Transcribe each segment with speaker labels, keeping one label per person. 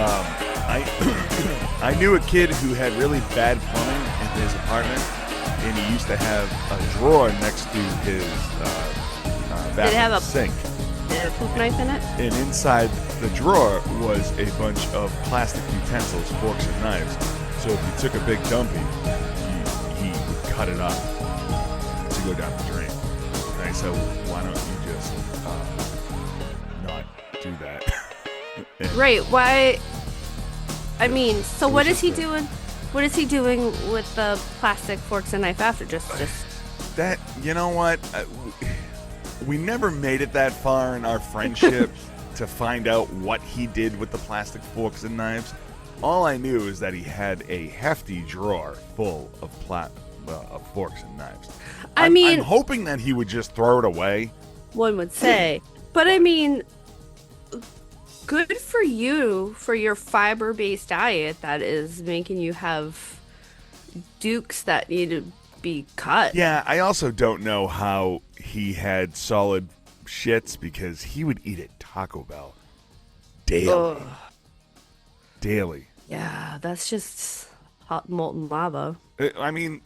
Speaker 1: I I knew a kid who had really bad plumbing in his apartment, and he used to have a drawer next to his bathroom
Speaker 2: Did it have a
Speaker 1: sink.
Speaker 2: Did it have a poop knife in it?
Speaker 1: And inside the drawer was a bunch of plastic utensils, forks and knives. So if you took a big dumpy, he would cut it up to go down the drain. And I said, well, why don't you just not do that?
Speaker 2: Right. Why? I mean, so
Speaker 1: It
Speaker 2: what
Speaker 1: was
Speaker 2: is he
Speaker 1: just
Speaker 2: doing? What is he doing with the plastic forks and knife after? Just.
Speaker 1: That, you know what? We never made it that far in our friendship to find out what he did with the plastic forks and knives. All I knew is that he had a hefty drawer full of forks and knives. I'm hoping that he would just throw it away.
Speaker 2: One would say, but I mean, good for you for your fiber-based diet that is making you have dukes that need to be cut.
Speaker 1: Yeah, I also don't know how he had solid shits because he would eat at Taco Bell daily.
Speaker 2: Ugh.
Speaker 1: Daily.
Speaker 2: Yeah, that's just hot molten lava.
Speaker 1: I mean,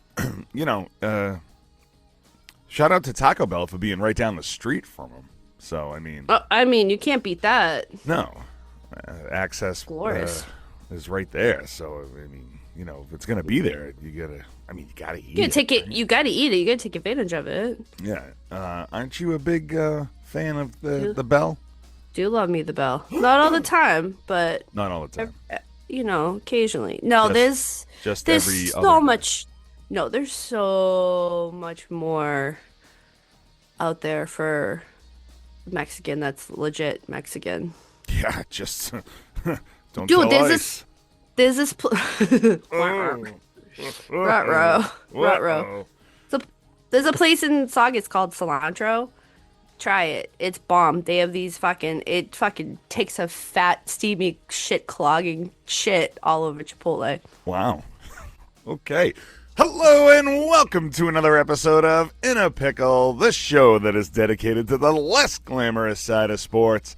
Speaker 1: shout out to Taco Bell for being right down the street from him. So,
Speaker 2: I mean, you can't beat that.
Speaker 1: No. Access
Speaker 2: Glorious.
Speaker 1: is right there. So, if it's going to be there, you got to eat
Speaker 2: You
Speaker 1: it.
Speaker 2: You gotta eat it. You gotta take advantage of it.
Speaker 1: Yeah. Aren't you a big fan of the Bell?
Speaker 2: Do love me the Bell. Not all the time, but
Speaker 1: Not all the time.
Speaker 2: occasionally. No, there's
Speaker 1: every
Speaker 2: so
Speaker 1: other
Speaker 2: much. No, there's so much more out there for Mexican that's legit Mexican.
Speaker 1: Yeah, just don't
Speaker 2: Dude,
Speaker 1: tell
Speaker 2: there's this Ruh-roh. There's a place in Saugus called Cilantro. Try it. It's bomb. They have these it fucking takes a fat, steamy shit clogging shit all over Chipotle.
Speaker 1: Wow. Okay. Hello and welcome to another episode of In a Pickle, the show that is dedicated to the less glamorous side of sports.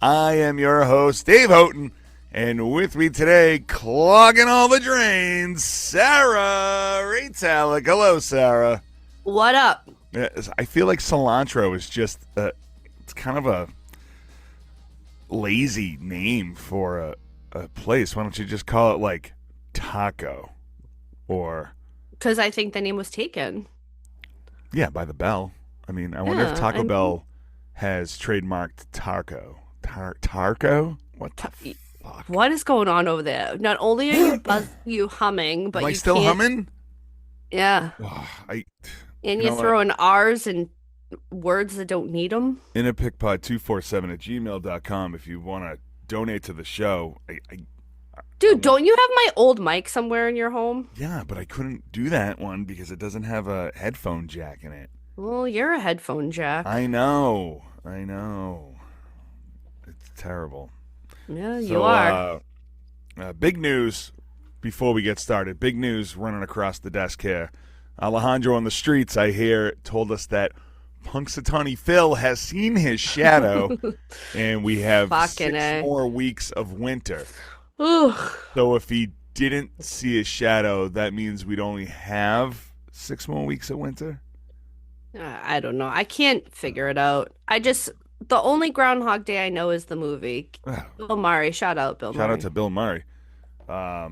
Speaker 1: I am your host, Dave Houghton, and with me today, clogging all the drains, Sarah Reitalik. Hello, Sarah.
Speaker 2: What up?
Speaker 1: I feel like cilantro is just it's kind of a lazy name for a place. Why don't you just call it like Taco or...
Speaker 2: Because I think the name was taken.
Speaker 1: Yeah, by the Bell. I wonder if Taco Bell has trademarked Tarco. Tarco? What the fuck?
Speaker 2: What is going on over there? Not only are you humming, but
Speaker 1: Am I
Speaker 2: you
Speaker 1: still
Speaker 2: can't...
Speaker 1: humming?
Speaker 2: Yeah. And you're throwing R's and words that don't need them.
Speaker 1: inapickpod247@gmail.com if you want to donate to the show.
Speaker 2: Dude, don't you have my old mic somewhere in your home?
Speaker 1: Yeah, but I couldn't do that one because it doesn't have a headphone jack in it.
Speaker 2: Well, you're a headphone jack.
Speaker 1: I know. It's terrible.
Speaker 2: Yeah, you are.
Speaker 1: Big news before we get started. Big news running across the desk here. Alejandro on the streets, I hear, told us that Punxsutawney Phil has seen his shadow, and we have 6 more weeks of winter.
Speaker 2: Ugh.
Speaker 1: So if he didn't see his shadow, that means we'd only have 6 more weeks of winter?
Speaker 2: I don't know. I can't figure it out. The only Groundhog Day I know is the movie. Bill Murray. Shout out, Bill Murray.
Speaker 1: Shout out to Bill Murray. I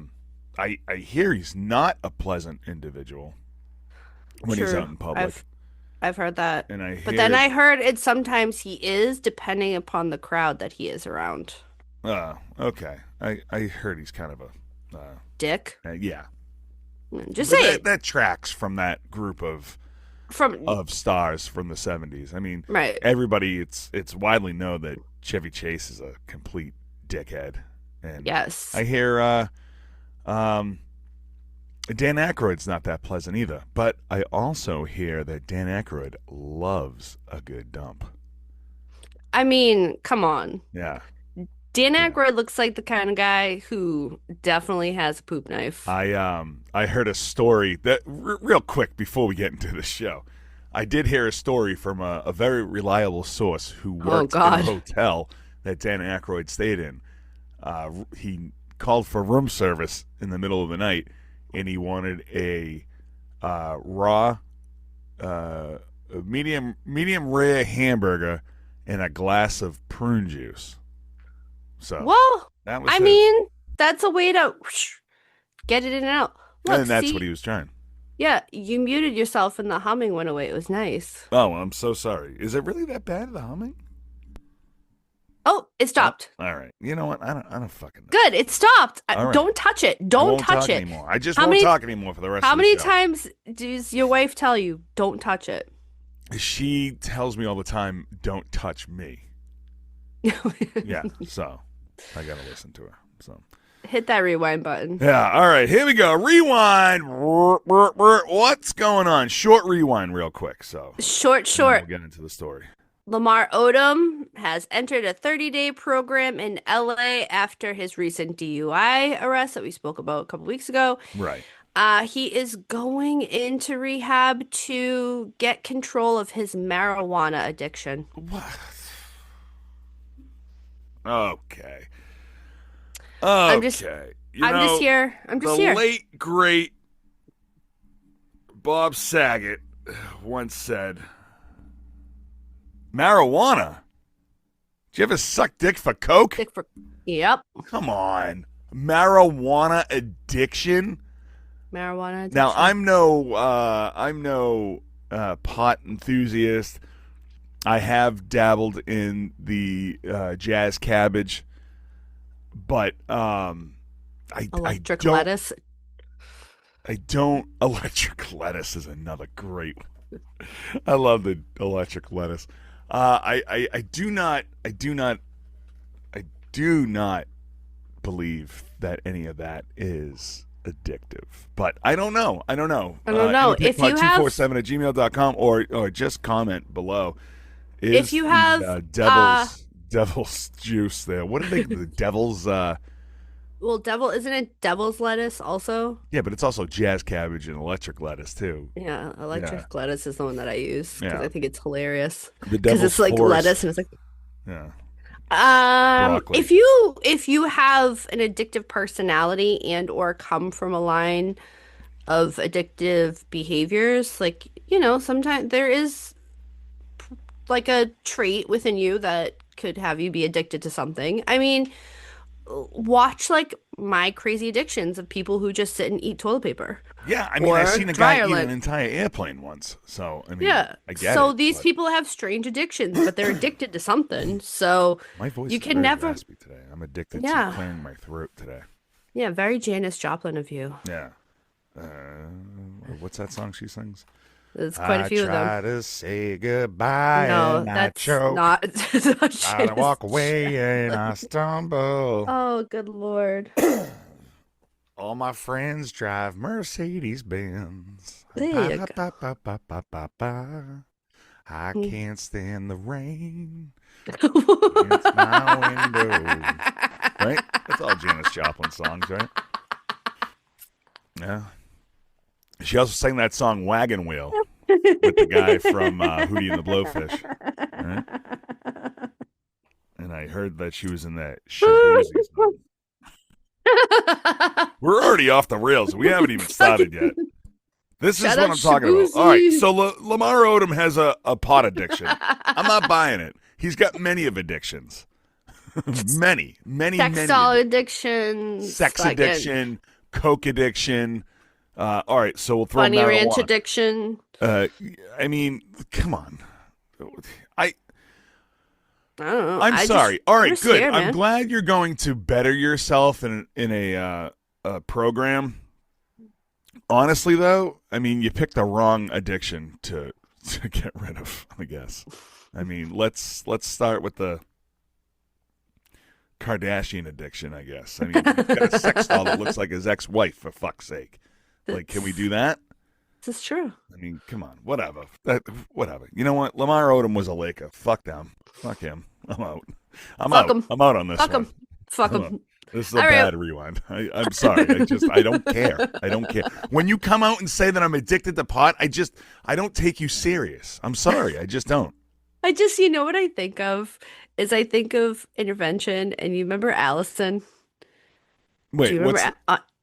Speaker 1: hear he's not a pleasant individual when he's out in public.
Speaker 2: I've heard that.
Speaker 1: But
Speaker 2: then I heard it sometimes he is, depending upon the crowd that he is around.
Speaker 1: Okay. I heard he's kind of a...
Speaker 2: dick?
Speaker 1: Yeah.
Speaker 2: Just say it.
Speaker 1: That tracks from that group of stars from the 70s.
Speaker 2: Right.
Speaker 1: Everybody, it's widely known that Chevy Chase is a complete dickhead. And
Speaker 2: yes.
Speaker 1: I hear Dan Aykroyd's not that pleasant either. But I also hear that Dan Aykroyd loves a good dump.
Speaker 2: Come on.
Speaker 1: Yeah.
Speaker 2: Dan Aykroyd looks like the kind of guy who definitely has a poop knife.
Speaker 1: I heard a story that real quick before we get into the show. I did hear a story from a very reliable source who worked in a hotel that Dan Aykroyd stayed in. he called for room service in the middle of the night, and he wanted a raw, medium rare hamburger and a glass of prune juice. So
Speaker 2: Well,
Speaker 1: that was
Speaker 2: I mean, that's a way to get it in and out. Look,
Speaker 1: and that's
Speaker 2: see?
Speaker 1: what he was trying.
Speaker 2: Yeah, you muted yourself and the humming went away. It was nice.
Speaker 1: Oh, I'm so sorry. Is it really that bad, the humming?
Speaker 2: Oh, it stopped.
Speaker 1: All right. You know what? I don't fucking know.
Speaker 2: Good, it stopped.
Speaker 1: All right.
Speaker 2: Don't touch it.
Speaker 1: I
Speaker 2: Don't
Speaker 1: won't
Speaker 2: touch
Speaker 1: talk
Speaker 2: it.
Speaker 1: anymore. I just won't talk anymore for the rest
Speaker 2: How
Speaker 1: of the
Speaker 2: many
Speaker 1: show.
Speaker 2: times does your wife tell you, don't touch it?
Speaker 1: She tells me all the time, don't touch me. Yeah, so I got to listen to her. So
Speaker 2: Hit that rewind button.
Speaker 1: yeah, all right, here we go. Rewind. What's going on? Short rewind real quick. So
Speaker 2: Short.
Speaker 1: we'll get into the story.
Speaker 2: Lamar Odom has entered a 30-day program in LA after his recent DUI arrest that we spoke about a couple weeks ago.
Speaker 1: Right.
Speaker 2: He is going into rehab to get control of his marijuana addiction.
Speaker 1: What? Okay. Okay.
Speaker 2: I'm just here.
Speaker 1: The late, great Bob Saget once said, marijuana? Did you ever suck dick for coke?
Speaker 2: Yep.
Speaker 1: Come on. Marijuana addiction?
Speaker 2: Marijuana addiction.
Speaker 1: Now, I'm no pot enthusiast. I have dabbled in the jazz cabbage, but
Speaker 2: electric lettuce.
Speaker 1: Electric lettuce is another great one. I love the electric lettuce. I do not believe that any of that is addictive, but I don't know.
Speaker 2: If you have
Speaker 1: 247@gmail.com or just comment below.
Speaker 2: If you have
Speaker 1: devil's juice there. What do they the devil's
Speaker 2: well, isn't it devil's lettuce also?
Speaker 1: Yeah, but it's also jazz cabbage and electric lettuce too.
Speaker 2: Yeah, electric lettuce is the one that I use because I think it's hilarious.
Speaker 1: Because
Speaker 2: it's like lettuce and it's like
Speaker 1: yeah.
Speaker 2: Broccoli. If you have an addictive personality and or come from a line of addictive behaviors, like, sometimes there is like a trait within you that could have you be addicted to something. I mean, watch like My Crazy Addictions of people who just sit and eat toilet paper.
Speaker 1: Yeah, I mean, I've seen a guy eat an entire airplane once. So, I mean, I get it.
Speaker 2: So these people have strange addictions, but they're addicted to something. So
Speaker 1: my voice
Speaker 2: you
Speaker 1: is
Speaker 2: can
Speaker 1: very
Speaker 2: never
Speaker 1: raspy today. I'm addicted to clearing my throat today.
Speaker 2: Yeah, very Janis Joplin of you.
Speaker 1: Yeah. What's that song she sings?
Speaker 2: There's quite a few of them.
Speaker 1: I try to say goodbye and
Speaker 2: that's
Speaker 1: I choke.
Speaker 2: not.
Speaker 1: Try to walk away and I stumble.
Speaker 2: Oh, good Lord.
Speaker 1: All my friends drive Mercedes Benz.
Speaker 2: There you
Speaker 1: I can't stand the rain. It's my window. Right? That's all Janis Joplin songs, right? Yeah. She also sang that song Wagon Wheel with the guy from Hootie and the Blowfish. Right? And I heard that she was in that Shaboozey song. We're already off the rails. We haven't even started yet. This is what I'm talking about. All right, so Lamar Odom has a pot addiction. I'm not buying it. He's got many of addictions. many.
Speaker 2: Sex doll addiction.
Speaker 1: Sex addiction, coke addiction. All right, so we'll throw
Speaker 2: Bunny
Speaker 1: marijuana.
Speaker 2: Ranch addiction.
Speaker 1: I mean, come on.
Speaker 2: I don't know.
Speaker 1: I'm sorry. All right, good.
Speaker 2: Scared,
Speaker 1: I'm glad you're going to better yourself in a program. Honestly, though, I mean, you picked the wrong addiction to get rid of, I guess. I mean, let's start with the Kardashian addiction, I guess. I mean, he's got a sex doll that looks like his ex-wife, for fuck's sake. Like, can we do that?
Speaker 2: This is true.
Speaker 1: I mean, come on. Whatever. Whatever. You know what? Lamar Odom was a Laker. Fuck them. Fuck him. I'm out. I'm out on this one.
Speaker 2: Fuck him.
Speaker 1: This is a bad rewind. I'm sorry. I don't care. I don't care. When you come out and say that I'm addicted to pot, I don't take you serious. I'm sorry. I just don't.
Speaker 2: you know what I think of is I think of Intervention, and you remember Allison? Do
Speaker 1: Wait,
Speaker 2: you remember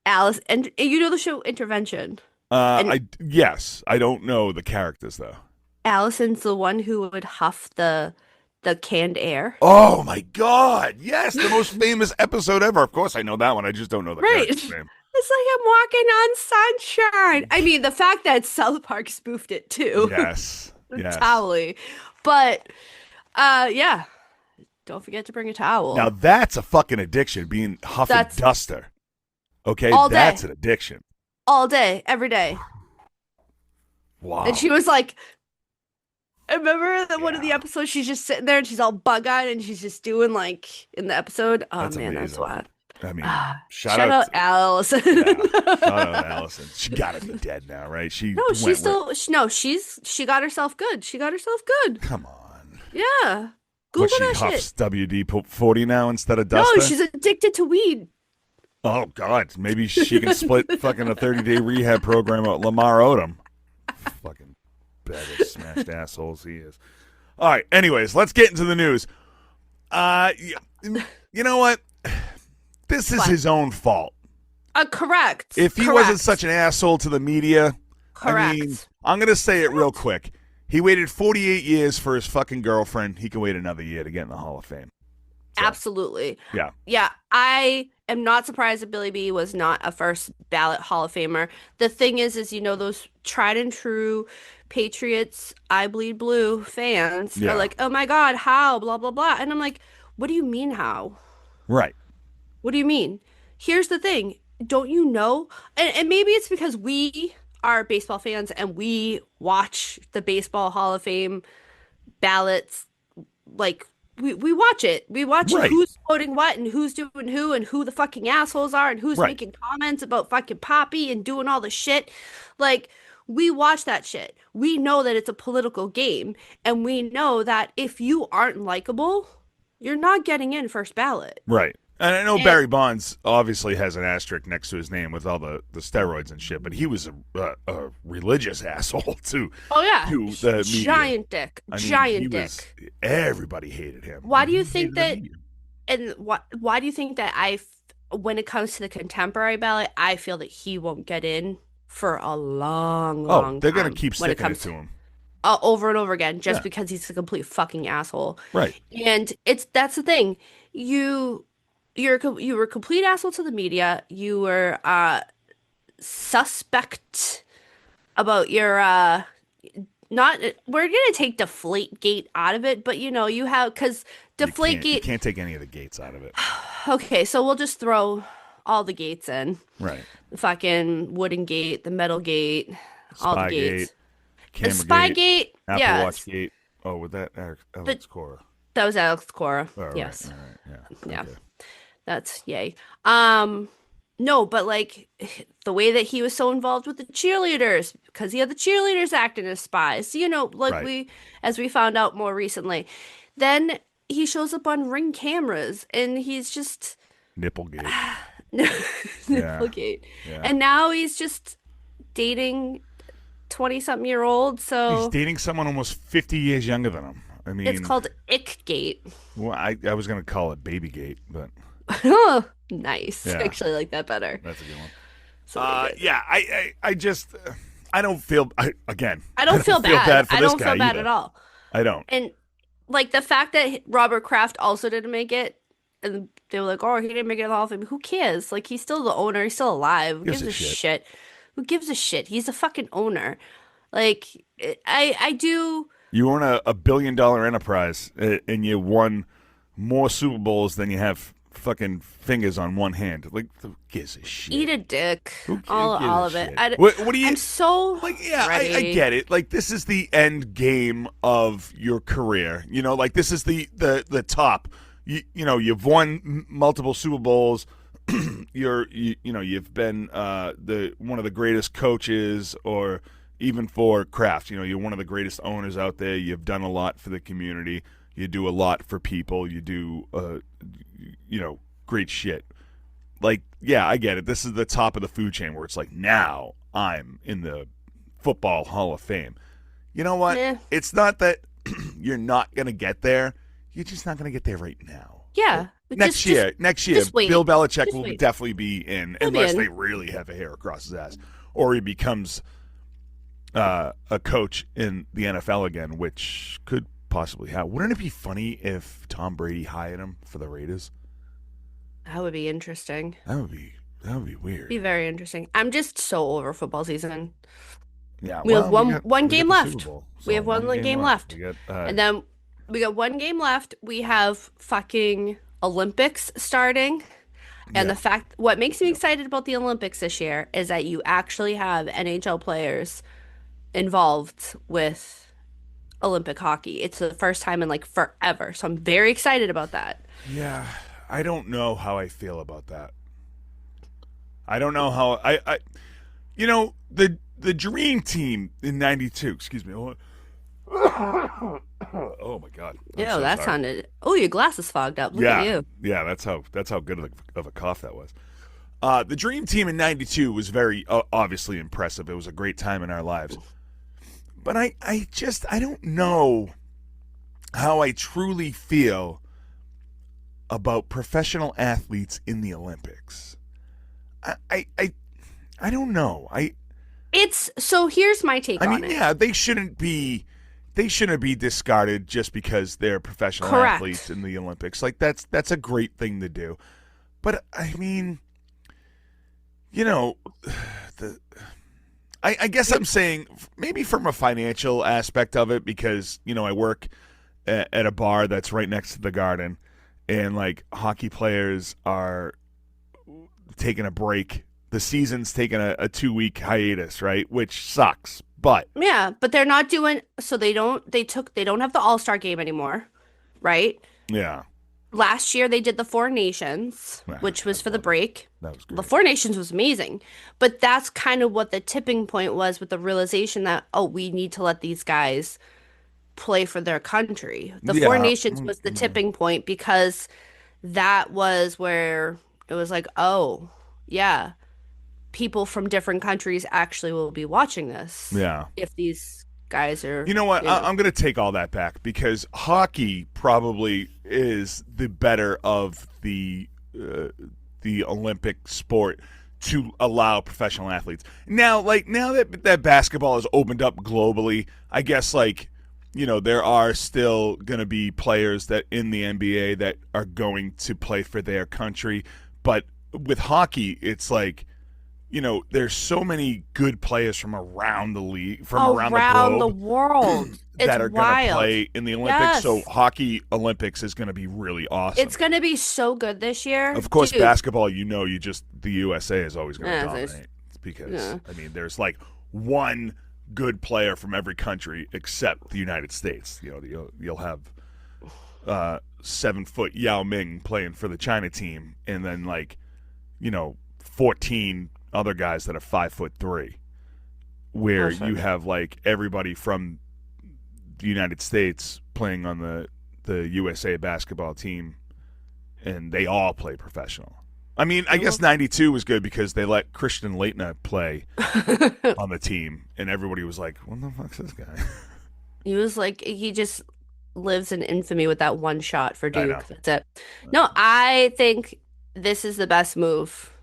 Speaker 2: Alice? And you know the show Intervention? And
Speaker 1: yes, I don't know the characters though.
Speaker 2: Allison's the one who would huff the canned air.
Speaker 1: Oh my God! Yes, the most famous episode ever. Of course, I know that one. I just don't know the
Speaker 2: Right.
Speaker 1: character's name.
Speaker 2: It's like I'm walking on sunshine. I mean, the fact that South Park spoofed it too.
Speaker 1: Yes, yes.
Speaker 2: Totally. But yeah. Don't forget to bring a towel.
Speaker 1: Now that's a fucking addiction. Being huff and duster. Okay,
Speaker 2: all day.
Speaker 1: That's an addiction.
Speaker 2: All day, every day.
Speaker 1: Wow.
Speaker 2: And she was like, I remember that one of the episodes, she's just sitting there and she's all bug-eyed and she's just doing like in the episode. Oh
Speaker 1: That's
Speaker 2: man,
Speaker 1: amazing.
Speaker 2: that's wild.
Speaker 1: I mean,
Speaker 2: shout out Allison.
Speaker 1: Yeah, shout out Allison. She gotta be dead now, right? She got herself good. She got herself good. Come on.
Speaker 2: Yeah. Google
Speaker 1: she
Speaker 2: that
Speaker 1: huffs
Speaker 2: shit.
Speaker 1: WD-40 now instead of duster?
Speaker 2: No, she's addicted to weed.
Speaker 1: Oh God, maybe she can split fucking a 30-day rehab program with Lamar Odom. Fucking bag of smashed assholes he is. All right, anyways, let's get into the news. You know what? This is his own fault.
Speaker 2: Correct.
Speaker 1: If he wasn't such an asshole to the media,
Speaker 2: correct.
Speaker 1: I mean, I'm going to say it real quick. He waited 48 years for his fucking girlfriend. He can wait another year to get in the Hall of Fame. So,
Speaker 2: absolutely.
Speaker 1: Yeah.
Speaker 2: Yeah. I am not surprised that Billy B was not a first ballot Hall of Famer. The thing is, you know, those tried and true Patriots, I bleed blue fans are like, oh my God, how? Blah, blah, blah. And I'm like, what do you mean how?
Speaker 1: Right.
Speaker 2: What do you mean? Here's the thing. Don't you know? And maybe it's because we are baseball fans and we watch the Baseball Hall of Fame ballots. Like, we watch it. We watch who's voting what and who's doing who and who the fucking assholes are and who's making comments about fucking Poppy and doing all the shit. Like, we watch that shit. We know that it's a political game. And we know that if you aren't likable, you're not getting in first ballot.
Speaker 1: Right. And I know Barry Bonds obviously has an asterisk next to his name with all the steroids and shit, but he was a religious asshole too.
Speaker 2: Oh yeah,
Speaker 1: to the
Speaker 2: giant
Speaker 1: media.
Speaker 2: dick,
Speaker 1: I mean,
Speaker 2: giant dick.
Speaker 1: Everybody hated him.
Speaker 2: Why do you think that? And why do you think that when it comes to the contemporary ballot, I feel that he won't get in for a long time.
Speaker 1: They're gonna keep sticking it to him.
Speaker 2: Over and over again, just because he's a complete fucking asshole.
Speaker 1: Right.
Speaker 2: And that's the thing. You were a complete asshole to the media. You were suspect about your not. We're gonna take Deflategate out of it, but you have because Deflategate.
Speaker 1: You can't take any of the gates out of it.
Speaker 2: Okay, so we'll just throw all the gates in.
Speaker 1: Right.
Speaker 2: The fucking wooden gate, the metal gate, all the gates.
Speaker 1: Camera
Speaker 2: Spygate,
Speaker 1: gate, Apple Watch gate. Oh, with that Alex Cora.
Speaker 2: That was Alex Cora.
Speaker 1: Oh,
Speaker 2: yes.
Speaker 1: Right.
Speaker 2: Yeah.
Speaker 1: Okay.
Speaker 2: That's yay. No, but like the way that he was so involved with the cheerleaders because he had the cheerleaders acting as spies. As we found out more recently. Then he shows up on Ring cameras and he's just
Speaker 1: Nipplegate.
Speaker 2: Nipplegate. Yeah. And now he's just dating 20-something-year-old. So
Speaker 1: he's dating someone almost 50 years younger than him. I mean,
Speaker 2: it's called Ickgate.
Speaker 1: Well, I was going to call it Babygate, but
Speaker 2: nice.
Speaker 1: Yeah.
Speaker 2: I actually like that better.
Speaker 1: That's a good one.
Speaker 2: So
Speaker 1: I just I don't feel
Speaker 2: I don't feel bad.
Speaker 1: For
Speaker 2: I
Speaker 1: this
Speaker 2: don't
Speaker 1: guy
Speaker 2: feel bad
Speaker 1: either.
Speaker 2: at all.
Speaker 1: I don't.
Speaker 2: And like the fact that Robert Kraft also didn't make it, and they were like, "Oh, he didn't make it in the Hall of Fame." Who cares? Like, he's still the owner. He's still alive. Who gives a shit? Who gives a shit? He's a fucking owner. Like, I do.
Speaker 1: You own a $1 billion enterprise, and you won more Super Bowls than you have fucking fingers on one hand. Like, who gives a shit?
Speaker 2: Eat a dick.
Speaker 1: Who
Speaker 2: all
Speaker 1: gives
Speaker 2: of
Speaker 1: a
Speaker 2: it.
Speaker 1: shit? What do you?
Speaker 2: I'm so
Speaker 1: like. Yeah,
Speaker 2: ready.
Speaker 1: I get it. Like, this is the end game of your career. You know, like this is the top. You've won multiple Super Bowls. You've been one of the greatest coaches, or even for Kraft, you're one of the greatest owners out there. You've done a lot for the community. You do a lot for people. You do great shit. Like, yeah, I get it. This is the top of the food chain where it's like, now I'm in the Football Hall of Fame. You know what?
Speaker 2: Yeah.
Speaker 1: It's not that you're not going to get there. You're just not going to get there right now.
Speaker 2: Yeah.
Speaker 1: Next year,
Speaker 2: just wait.
Speaker 1: Bill Belichick
Speaker 2: Just
Speaker 1: will
Speaker 2: wait.
Speaker 1: definitely be in,
Speaker 2: He'll be
Speaker 1: unless
Speaker 2: in.
Speaker 1: they really have a hair across his ass, or he becomes a coach in the NFL again, which could possibly happen. Wouldn't it be funny if Tom Brady hired him for the Raiders?
Speaker 2: That would be interesting.
Speaker 1: That would be weird.
Speaker 2: Be very interesting. I'm just so over football season.
Speaker 1: Yeah,
Speaker 2: We have one
Speaker 1: we
Speaker 2: game
Speaker 1: got the
Speaker 2: left.
Speaker 1: Super Bowl,
Speaker 2: We
Speaker 1: so
Speaker 2: have one game left.
Speaker 1: We got,
Speaker 2: And then we got one game left. We have fucking Olympics starting. And
Speaker 1: Yeah.
Speaker 2: the fact, what makes me excited about the Olympics this year is that you actually have NHL players involved with Olympic hockey. It's the first time in like forever. So I'm very excited about that.
Speaker 1: Yeah, I don't know how I feel about that. I don't know how I you know, the dream team in '92. Excuse me. Oh my God.
Speaker 2: Ew,
Speaker 1: I'm so
Speaker 2: that
Speaker 1: sorry.
Speaker 2: sounded. Oh, your glasses fogged up. Look at you.
Speaker 1: Yeah, that's how good of a cough that was. The dream team in '92 was very obviously impressive. It was a great time in our lives. But I don't know how I truly feel about professional athletes in the Olympics. I don't know.
Speaker 2: It's so here's my take
Speaker 1: I
Speaker 2: on
Speaker 1: mean,
Speaker 2: it.
Speaker 1: yeah, they shouldn't be discarded just because they're professional
Speaker 2: Correct.
Speaker 1: athletes in the Olympics. Like that's a great thing to do. But I mean, you know, I guess I'm saying maybe from a financial aspect of it, because, you know, I work at a bar that's right next to the Garden, and like hockey players are taking a break. The season's taking a 2-week hiatus, right? Which sucks. But
Speaker 2: Yeah, but they're not doing so they don't have the All-Star game anymore, right?
Speaker 1: yeah,
Speaker 2: Last year they did the Four Nations,
Speaker 1: Yeah,
Speaker 2: which was
Speaker 1: I
Speaker 2: for the
Speaker 1: love it.
Speaker 2: break.
Speaker 1: that was
Speaker 2: The
Speaker 1: great.
Speaker 2: Four Nations was amazing. But that's kind of what the tipping point was, with the realization that, oh, we need to let these guys play for their country. The Four
Speaker 1: Yeah,
Speaker 2: Nations was the tipping point, because that was where it was like, oh, yeah, people from different countries actually will be watching this
Speaker 1: yeah.
Speaker 2: if these guys are,
Speaker 1: You know what?
Speaker 2: you know.
Speaker 1: I'm going to take all that back, because hockey probably is the better of the Olympic sport to allow professional athletes. Now that basketball has opened up globally, I guess, like, you know, there are still going to be players that in the NBA that are going to play for their country, but with hockey, it's like, you know, there's so many good players from around the league, from around the
Speaker 2: the
Speaker 1: globe,
Speaker 2: world. It's
Speaker 1: that are going to
Speaker 2: wild.
Speaker 1: play in the Olympics.
Speaker 2: Yes.
Speaker 1: So hockey Olympics is going to be really awesome.
Speaker 2: It's going to be so good this year.
Speaker 1: Of course,
Speaker 2: Dude,
Speaker 1: basketball, you know, the USA is always going to
Speaker 2: Yeah,
Speaker 1: dominate, because
Speaker 2: yeah.
Speaker 1: I mean, there's like one good player from every country except the United States. You know, you'll have 7-foot Yao Ming playing for the China team, and then, like, you know, 14 other guys that are 5'3", where
Speaker 2: Oh, sorry.
Speaker 1: you have like everybody from the United States playing on the USA basketball team, and they all play professional. I mean, I guess '92 was good because they let Christian Laettner play on the team, and everybody was like, "What the fuck's this guy?"
Speaker 2: He was like, he just lives in infamy with that one shot for
Speaker 1: I know.
Speaker 2: Duke. That's it. No, I think this is the best move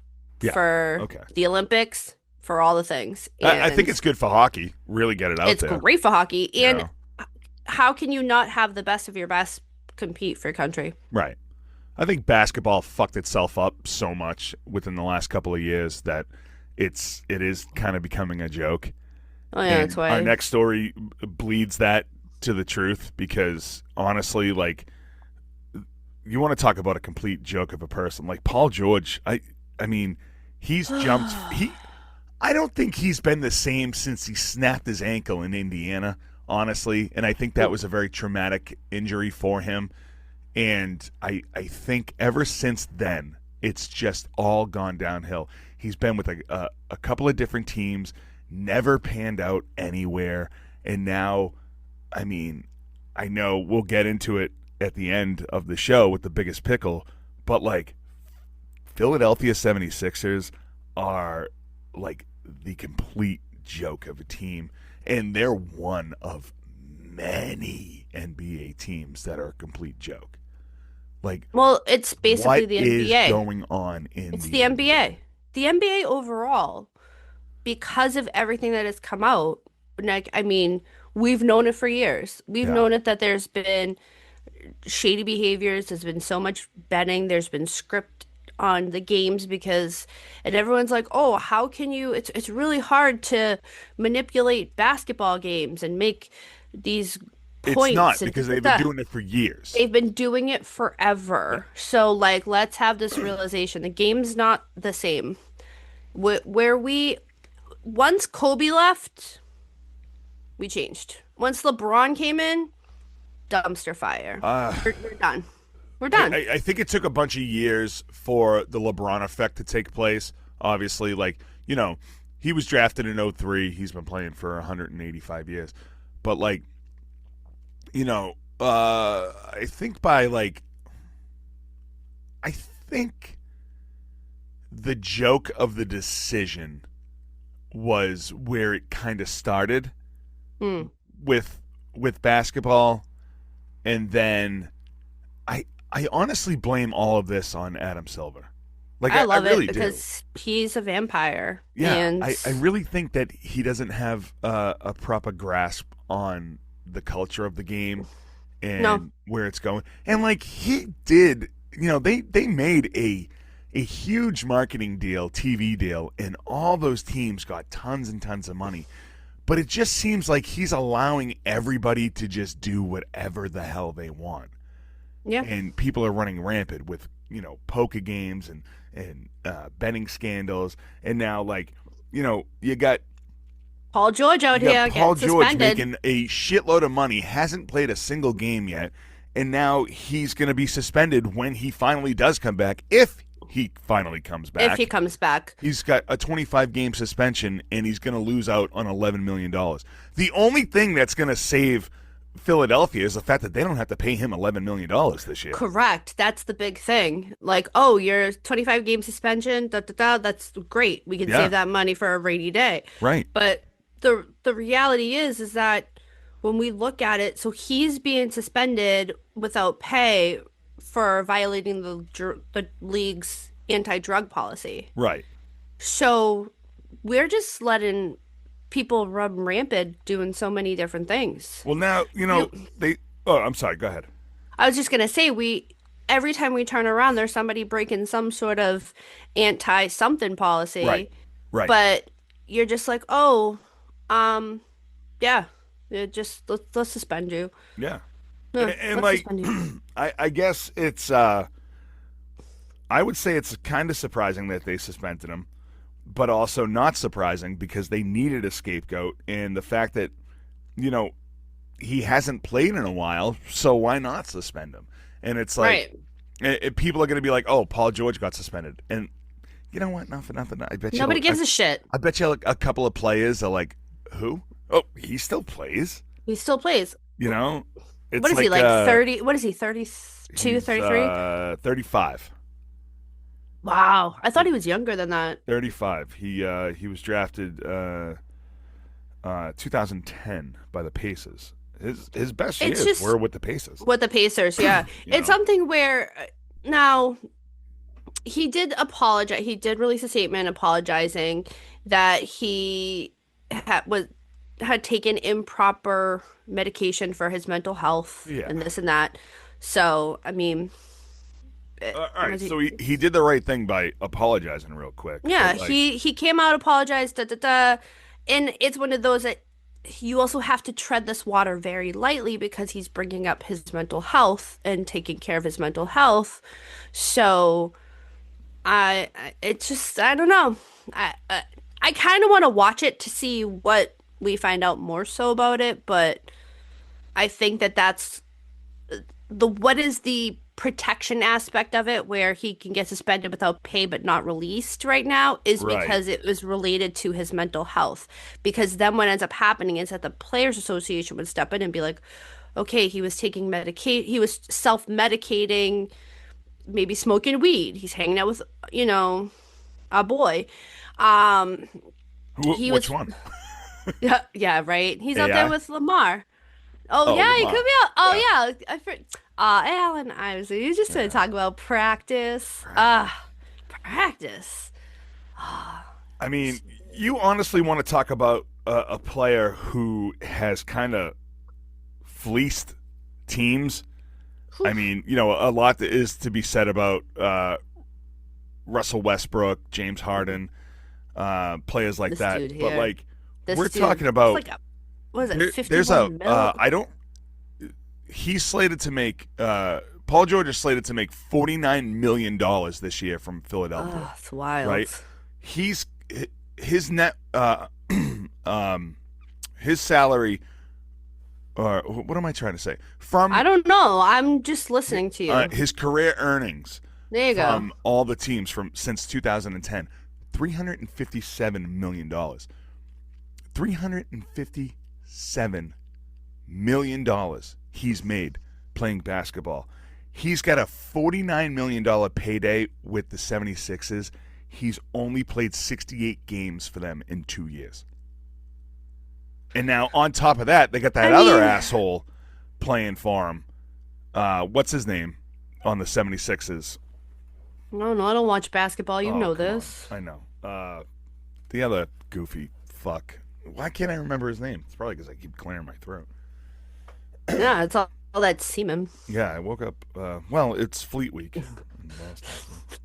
Speaker 1: Yeah,
Speaker 2: for
Speaker 1: okay.
Speaker 2: the Olympics, for all the things.
Speaker 1: I think
Speaker 2: And
Speaker 1: it's good for hockey. Really get it out
Speaker 2: it's
Speaker 1: there.
Speaker 2: great for hockey. And
Speaker 1: Yeah.
Speaker 2: how can you not have the best of your best compete for your country?
Speaker 1: Right. I think basketball fucked itself up so much within the last couple of years that it is kind of becoming a joke.
Speaker 2: Oh yeah,
Speaker 1: And
Speaker 2: that's why.
Speaker 1: our next story bleeds that to the truth, because honestly, like, you want to talk about a complete joke of a person, like Paul George. I mean, he's jumped. I don't think he's been the same since he snapped his ankle in Indiana, honestly, and I think that was a very traumatic injury for him. And I think ever since then, it's just all gone downhill. He's been with a couple of different teams, never panned out anywhere, and now, I mean, I know we'll get into it at the end of the show with the biggest pickle, but like, Philadelphia 76ers are like the complete joke of a team, and they're one of many NBA teams that are a complete joke. Like,
Speaker 2: Well, it's basically
Speaker 1: what
Speaker 2: the
Speaker 1: is
Speaker 2: NBA.
Speaker 1: going on in
Speaker 2: It's
Speaker 1: the
Speaker 2: the
Speaker 1: NBA?
Speaker 2: NBA. The NBA overall, because of everything that has come out, like, I mean, we've known it for years. We've
Speaker 1: Yeah.
Speaker 2: known it that there's been shady behaviors, there's been so much betting, there's been script on the games because, and everyone's like, oh, how can you, it's really hard to manipulate basketball games and make these
Speaker 1: It's
Speaker 2: points
Speaker 1: not
Speaker 2: and da,
Speaker 1: because
Speaker 2: da,
Speaker 1: they've been
Speaker 2: da.
Speaker 1: doing it for years.
Speaker 2: They've been doing it
Speaker 1: Yeah.
Speaker 2: forever. So, like, let's have this realization. The game's not the same. Where we, once Kobe left, we changed. Once LeBron came in, dumpster fire.
Speaker 1: Uh,
Speaker 2: We're done. We're done.
Speaker 1: I think it took a bunch of years for the LeBron effect to take place. Obviously, like, he was drafted in '03. He's been playing for 185 years. But, like, I think I think the joke of the decision was where it kind of started
Speaker 2: Mm.
Speaker 1: with basketball, and then I honestly blame all of this on Adam Silver. Like,
Speaker 2: I
Speaker 1: I
Speaker 2: love
Speaker 1: really
Speaker 2: it
Speaker 1: do.
Speaker 2: because he's a vampire.
Speaker 1: Yeah,
Speaker 2: And
Speaker 1: I really think that he doesn't have a proper grasp on the culture of the game
Speaker 2: no,
Speaker 1: and where it's going. And like he did, they made a huge marketing deal, TV deal, and all those teams got tons and tons of money. But it just seems like he's allowing everybody to just do whatever the hell they want.
Speaker 2: yeah.
Speaker 1: And people are running rampant with, poker games and betting scandals. And now, like, you got
Speaker 2: Paul George out here
Speaker 1: Paul
Speaker 2: getting
Speaker 1: George
Speaker 2: suspended.
Speaker 1: making a shitload of money, hasn't played a single game yet, and now he's going to be suspended when he finally does come back, if he finally comes back.
Speaker 2: If he comes back.
Speaker 1: He's got a 25-game suspension, and he's going to lose out on $11 million. The only thing that's going to save Philadelphia is the fact that they don't have to pay him $11 million this year.
Speaker 2: Correct. That's the big thing. Like, oh, your 25 game suspension, da da da, that's great. We can
Speaker 1: Yeah.
Speaker 2: save that money for a rainy day.
Speaker 1: Right.
Speaker 2: But the reality is that when we look at it, so he's being suspended without pay for violating the league's anti-drug policy.
Speaker 1: Right.
Speaker 2: So we're just letting people run rampant doing so many different things.
Speaker 1: Well, now, they... Oh, I'm sorry. Go ahead.
Speaker 2: I was just gonna say every time we turn around, there's somebody breaking some sort of anti-something policy.
Speaker 1: Right. Right.
Speaker 2: But you're just like, oh, yeah, let's suspend you.
Speaker 1: Yeah.
Speaker 2: No,
Speaker 1: And
Speaker 2: let's
Speaker 1: like,
Speaker 2: suspend you.
Speaker 1: I guess it's, I would say it's kind of surprising that they suspended him, but also not surprising because they needed a scapegoat, and the fact that, he hasn't played in a while, so why not suspend him? And it's like, people are going to be like, oh, Paul George got suspended. And you know what? Not for nothing. I bet you.
Speaker 2: Nobody gives a shit.
Speaker 1: I bet you a couple of players are like, who? Oh, he still plays?
Speaker 2: He still plays.
Speaker 1: You know? It's
Speaker 2: What is he, like 30? What is he, 32,
Speaker 1: he's,
Speaker 2: 33?
Speaker 1: 35.
Speaker 2: Wow. I thought he was younger than that.
Speaker 1: 35. He was drafted 2010 by the Pacers. His best
Speaker 2: It's
Speaker 1: years
Speaker 2: just-
Speaker 1: were with the Pacers.
Speaker 2: With the Pacers, yeah.
Speaker 1: You
Speaker 2: It's
Speaker 1: know?
Speaker 2: something where now he did apologize. He did release a statement apologizing that he had taken improper medication for his mental health
Speaker 1: Yeah.
Speaker 2: and this and that. So, I mean,
Speaker 1: All right,
Speaker 2: was he-
Speaker 1: so he did the right thing by apologizing real quick.
Speaker 2: yeah,
Speaker 1: But, like,
Speaker 2: he came out, apologized, da da da, and it's one of those that you also have to tread this water very lightly because he's bringing up his mental health and taking care of his mental health. So it's just I don't know. I kind of want to watch it to see what we find out more so about it, but I think that's what is the protection aspect of it where he can get suspended without pay but not released right now is
Speaker 1: Right.
Speaker 2: because it was related to his mental health. Because then what ends up happening is that the Players Association would step in and be like, okay, he was taking he was self-medicating, maybe smoking weed. He's hanging out with, a boy. He
Speaker 1: which
Speaker 2: was
Speaker 1: one?
Speaker 2: yeah, right. He's out
Speaker 1: AI?
Speaker 2: there with Lamar. Oh
Speaker 1: Oh,
Speaker 2: yeah, you could
Speaker 1: Lamar.
Speaker 2: be out. Oh
Speaker 1: Yeah.
Speaker 2: yeah, Alan Iverson. You just gonna
Speaker 1: Yeah.
Speaker 2: talk about practice.
Speaker 1: Practice.
Speaker 2: Practice.
Speaker 1: I mean, you honestly want to talk about a player who has kind of fleeced teams. I
Speaker 2: Whew,
Speaker 1: mean, a lot that is to be said about Russell Westbrook, James Harden, players like
Speaker 2: this
Speaker 1: that.
Speaker 2: dude
Speaker 1: But
Speaker 2: here.
Speaker 1: like,
Speaker 2: This
Speaker 1: we're
Speaker 2: dude.
Speaker 1: talking
Speaker 2: It's
Speaker 1: about
Speaker 2: like what is it,
Speaker 1: there's a
Speaker 2: 51 mil?
Speaker 1: I don't. He's slated to make Paul George is slated to make $49 million this year from Philadelphia.
Speaker 2: Oh, it's wild.
Speaker 1: Right? He's his net his salary. What am I trying to say?
Speaker 2: I
Speaker 1: From
Speaker 2: don't know. I'm just listening to you.
Speaker 1: his career earnings
Speaker 2: There you go.
Speaker 1: from all the teams from since 2010, $357 million. $357 million he's made playing basketball. He's got a $49 million payday with the 76ers. He's only played 68 games for them in 2 years. And now, on top of that, they got that other asshole playing for him. What's his name on the 76ers?
Speaker 2: No, I don't watch basketball. You
Speaker 1: Oh,
Speaker 2: know
Speaker 1: come on.
Speaker 2: this.
Speaker 1: I know. The other goofy fuck. Why can't I remember his name? It's probably because I keep clearing my throat.
Speaker 2: Yeah, it's all that semen.
Speaker 1: Yeah, I woke up. Well, it's Fleet Week in Boston.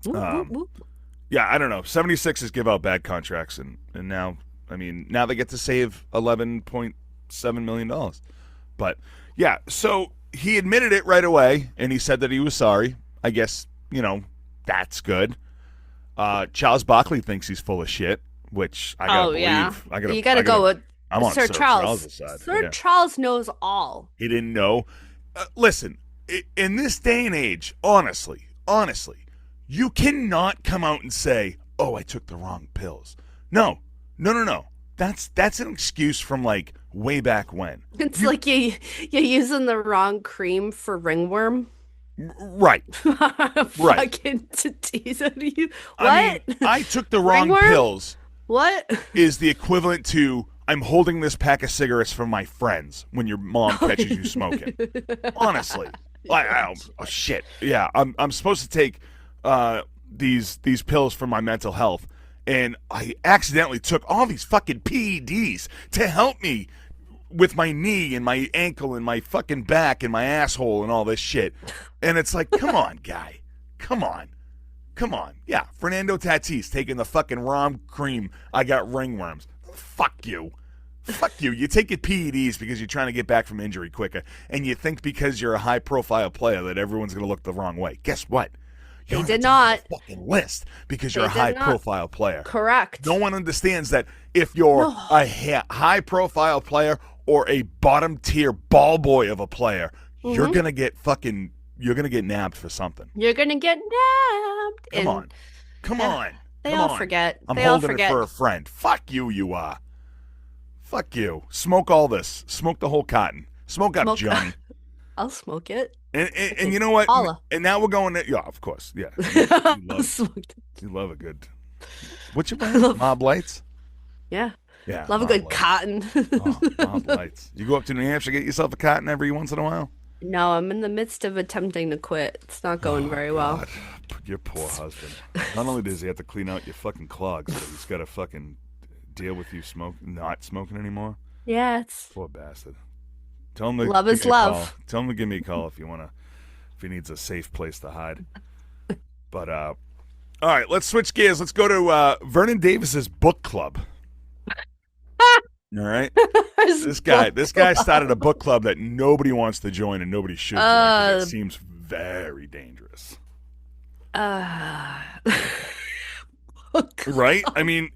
Speaker 2: Whoop, whoop, whoop.
Speaker 1: Yeah, I don't know. 76ers give out bad contracts, and now, I mean, now they get to save $11.7 million. But, yeah, so he admitted it right away, and he said that he was sorry. I guess, that's good. Charles Barkley thinks he's full of shit, which I gotta believe.
Speaker 2: Yeah. You
Speaker 1: I
Speaker 2: gotta go with
Speaker 1: I'm on
Speaker 2: Sir Charles.
Speaker 1: Charles' side.
Speaker 2: Sir
Speaker 1: Yeah.
Speaker 2: Charles knows all.
Speaker 1: He didn't know. Listen, in this day and age, honestly, you cannot come out and say, "Oh, I took the wrong pills." No. That's an excuse from like way back when.
Speaker 2: It's like you're using the wrong cream for ringworm.
Speaker 1: Right.
Speaker 2: Fucking to tease out of you. What?
Speaker 1: I mean, I took the wrong
Speaker 2: Ringworm?
Speaker 1: pills
Speaker 2: What?
Speaker 1: is the equivalent to I'm holding this pack of cigarettes for my friends when your mom catches you smoking. Honestly. Oh shit. Yeah, I'm supposed to take these pills for my mental health, and I accidentally took all these fucking PEDs to help me with my knee and my ankle and my fucking back and my asshole and all this shit. And it's like, come on, guy. Come on. Yeah, Fernando Tatis taking the fucking rom cream. I got ringworms. Fuck you. You take your PEDs because you're trying to get back from injury quicker, and you think because you're a high-profile player that everyone's going to look the wrong way. Guess what? You
Speaker 2: They
Speaker 1: don't
Speaker 2: did
Speaker 1: have to
Speaker 2: not.
Speaker 1: be on the fucking list because you're a
Speaker 2: They did not.
Speaker 1: high-profile player.
Speaker 2: Correct.
Speaker 1: No one understands that if you're a high-profile player or a bottom-tier ball boy of a player, you're going to get nabbed for something.
Speaker 2: You're gonna get nabbed.
Speaker 1: Come on.
Speaker 2: They all forget.
Speaker 1: I'm
Speaker 2: They all
Speaker 1: holding
Speaker 2: forget.
Speaker 1: it for a friend. Fuck you, you are. Fuck you. Smoke all this. Smoke the whole cotton. Smoke up, Johnny.
Speaker 2: I'll smoke it.
Speaker 1: And you know what?
Speaker 2: Paula.
Speaker 1: And now we're going to, yeah, of course. Yeah.
Speaker 2: I'll smoke it.
Speaker 1: You love a good, what's your brand? Mob Lights?
Speaker 2: Yeah.
Speaker 1: Yeah.
Speaker 2: Love a
Speaker 1: Mob
Speaker 2: good
Speaker 1: Lights.
Speaker 2: cotton.
Speaker 1: Oh, Mob Lights. You go up to New Hampshire, get yourself a cotton every once in a while?
Speaker 2: No, I'm in the midst of attempting to quit. It's not going very well.
Speaker 1: God, your poor husband. Not only does he have to clean out your fucking clogs, but he's got to fucking deal with you not smoking anymore.
Speaker 2: Yeah, it's
Speaker 1: Poor bastard. Tell him to
Speaker 2: Love
Speaker 1: give
Speaker 2: is
Speaker 1: me a
Speaker 2: love.
Speaker 1: call. Tell him to give me a call if he needs a safe place to hide. But all right, let's switch gears. Let's go to Vernon Davis's book club. All right, this guy started a book club that nobody wants to join and nobody should join 'cause it seems very dangerous. Right? I mean,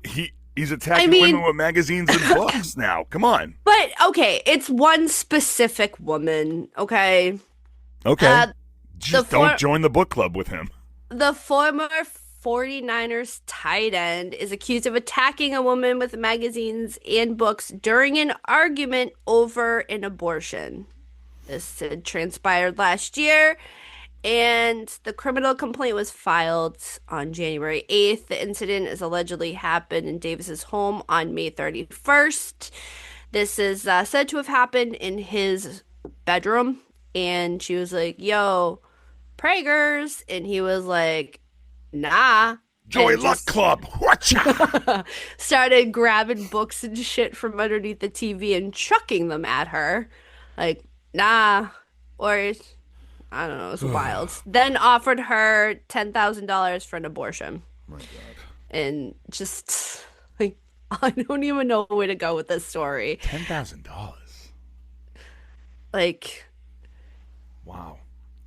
Speaker 1: he's attacking women with magazines and books now. Come on.
Speaker 2: But okay, it's one specific woman, okay?
Speaker 1: Okay. Just
Speaker 2: the for-
Speaker 1: don't join the book club with him.
Speaker 2: The former 49ers tight end is accused of attacking a woman with magazines and books during an argument over an abortion. This had transpired last year, and the criminal complaint was filed on January 8th. The incident is allegedly happened in Davis's home on May 31st. This is said to have happened in his bedroom, and she was like, "Yo, Prager's," and he was like, "Nah,"
Speaker 1: Joy
Speaker 2: and
Speaker 1: Luck
Speaker 2: just
Speaker 1: Club. Whatcha?
Speaker 2: started grabbing books and shit from underneath the TV and chucking them at her, like, "Nah," or I don't know, it was wild. Then offered her $10,000 for an abortion,
Speaker 1: My God.
Speaker 2: and just like I don't even know where to go with this story.
Speaker 1: $10,000.
Speaker 2: Like,
Speaker 1: Wow.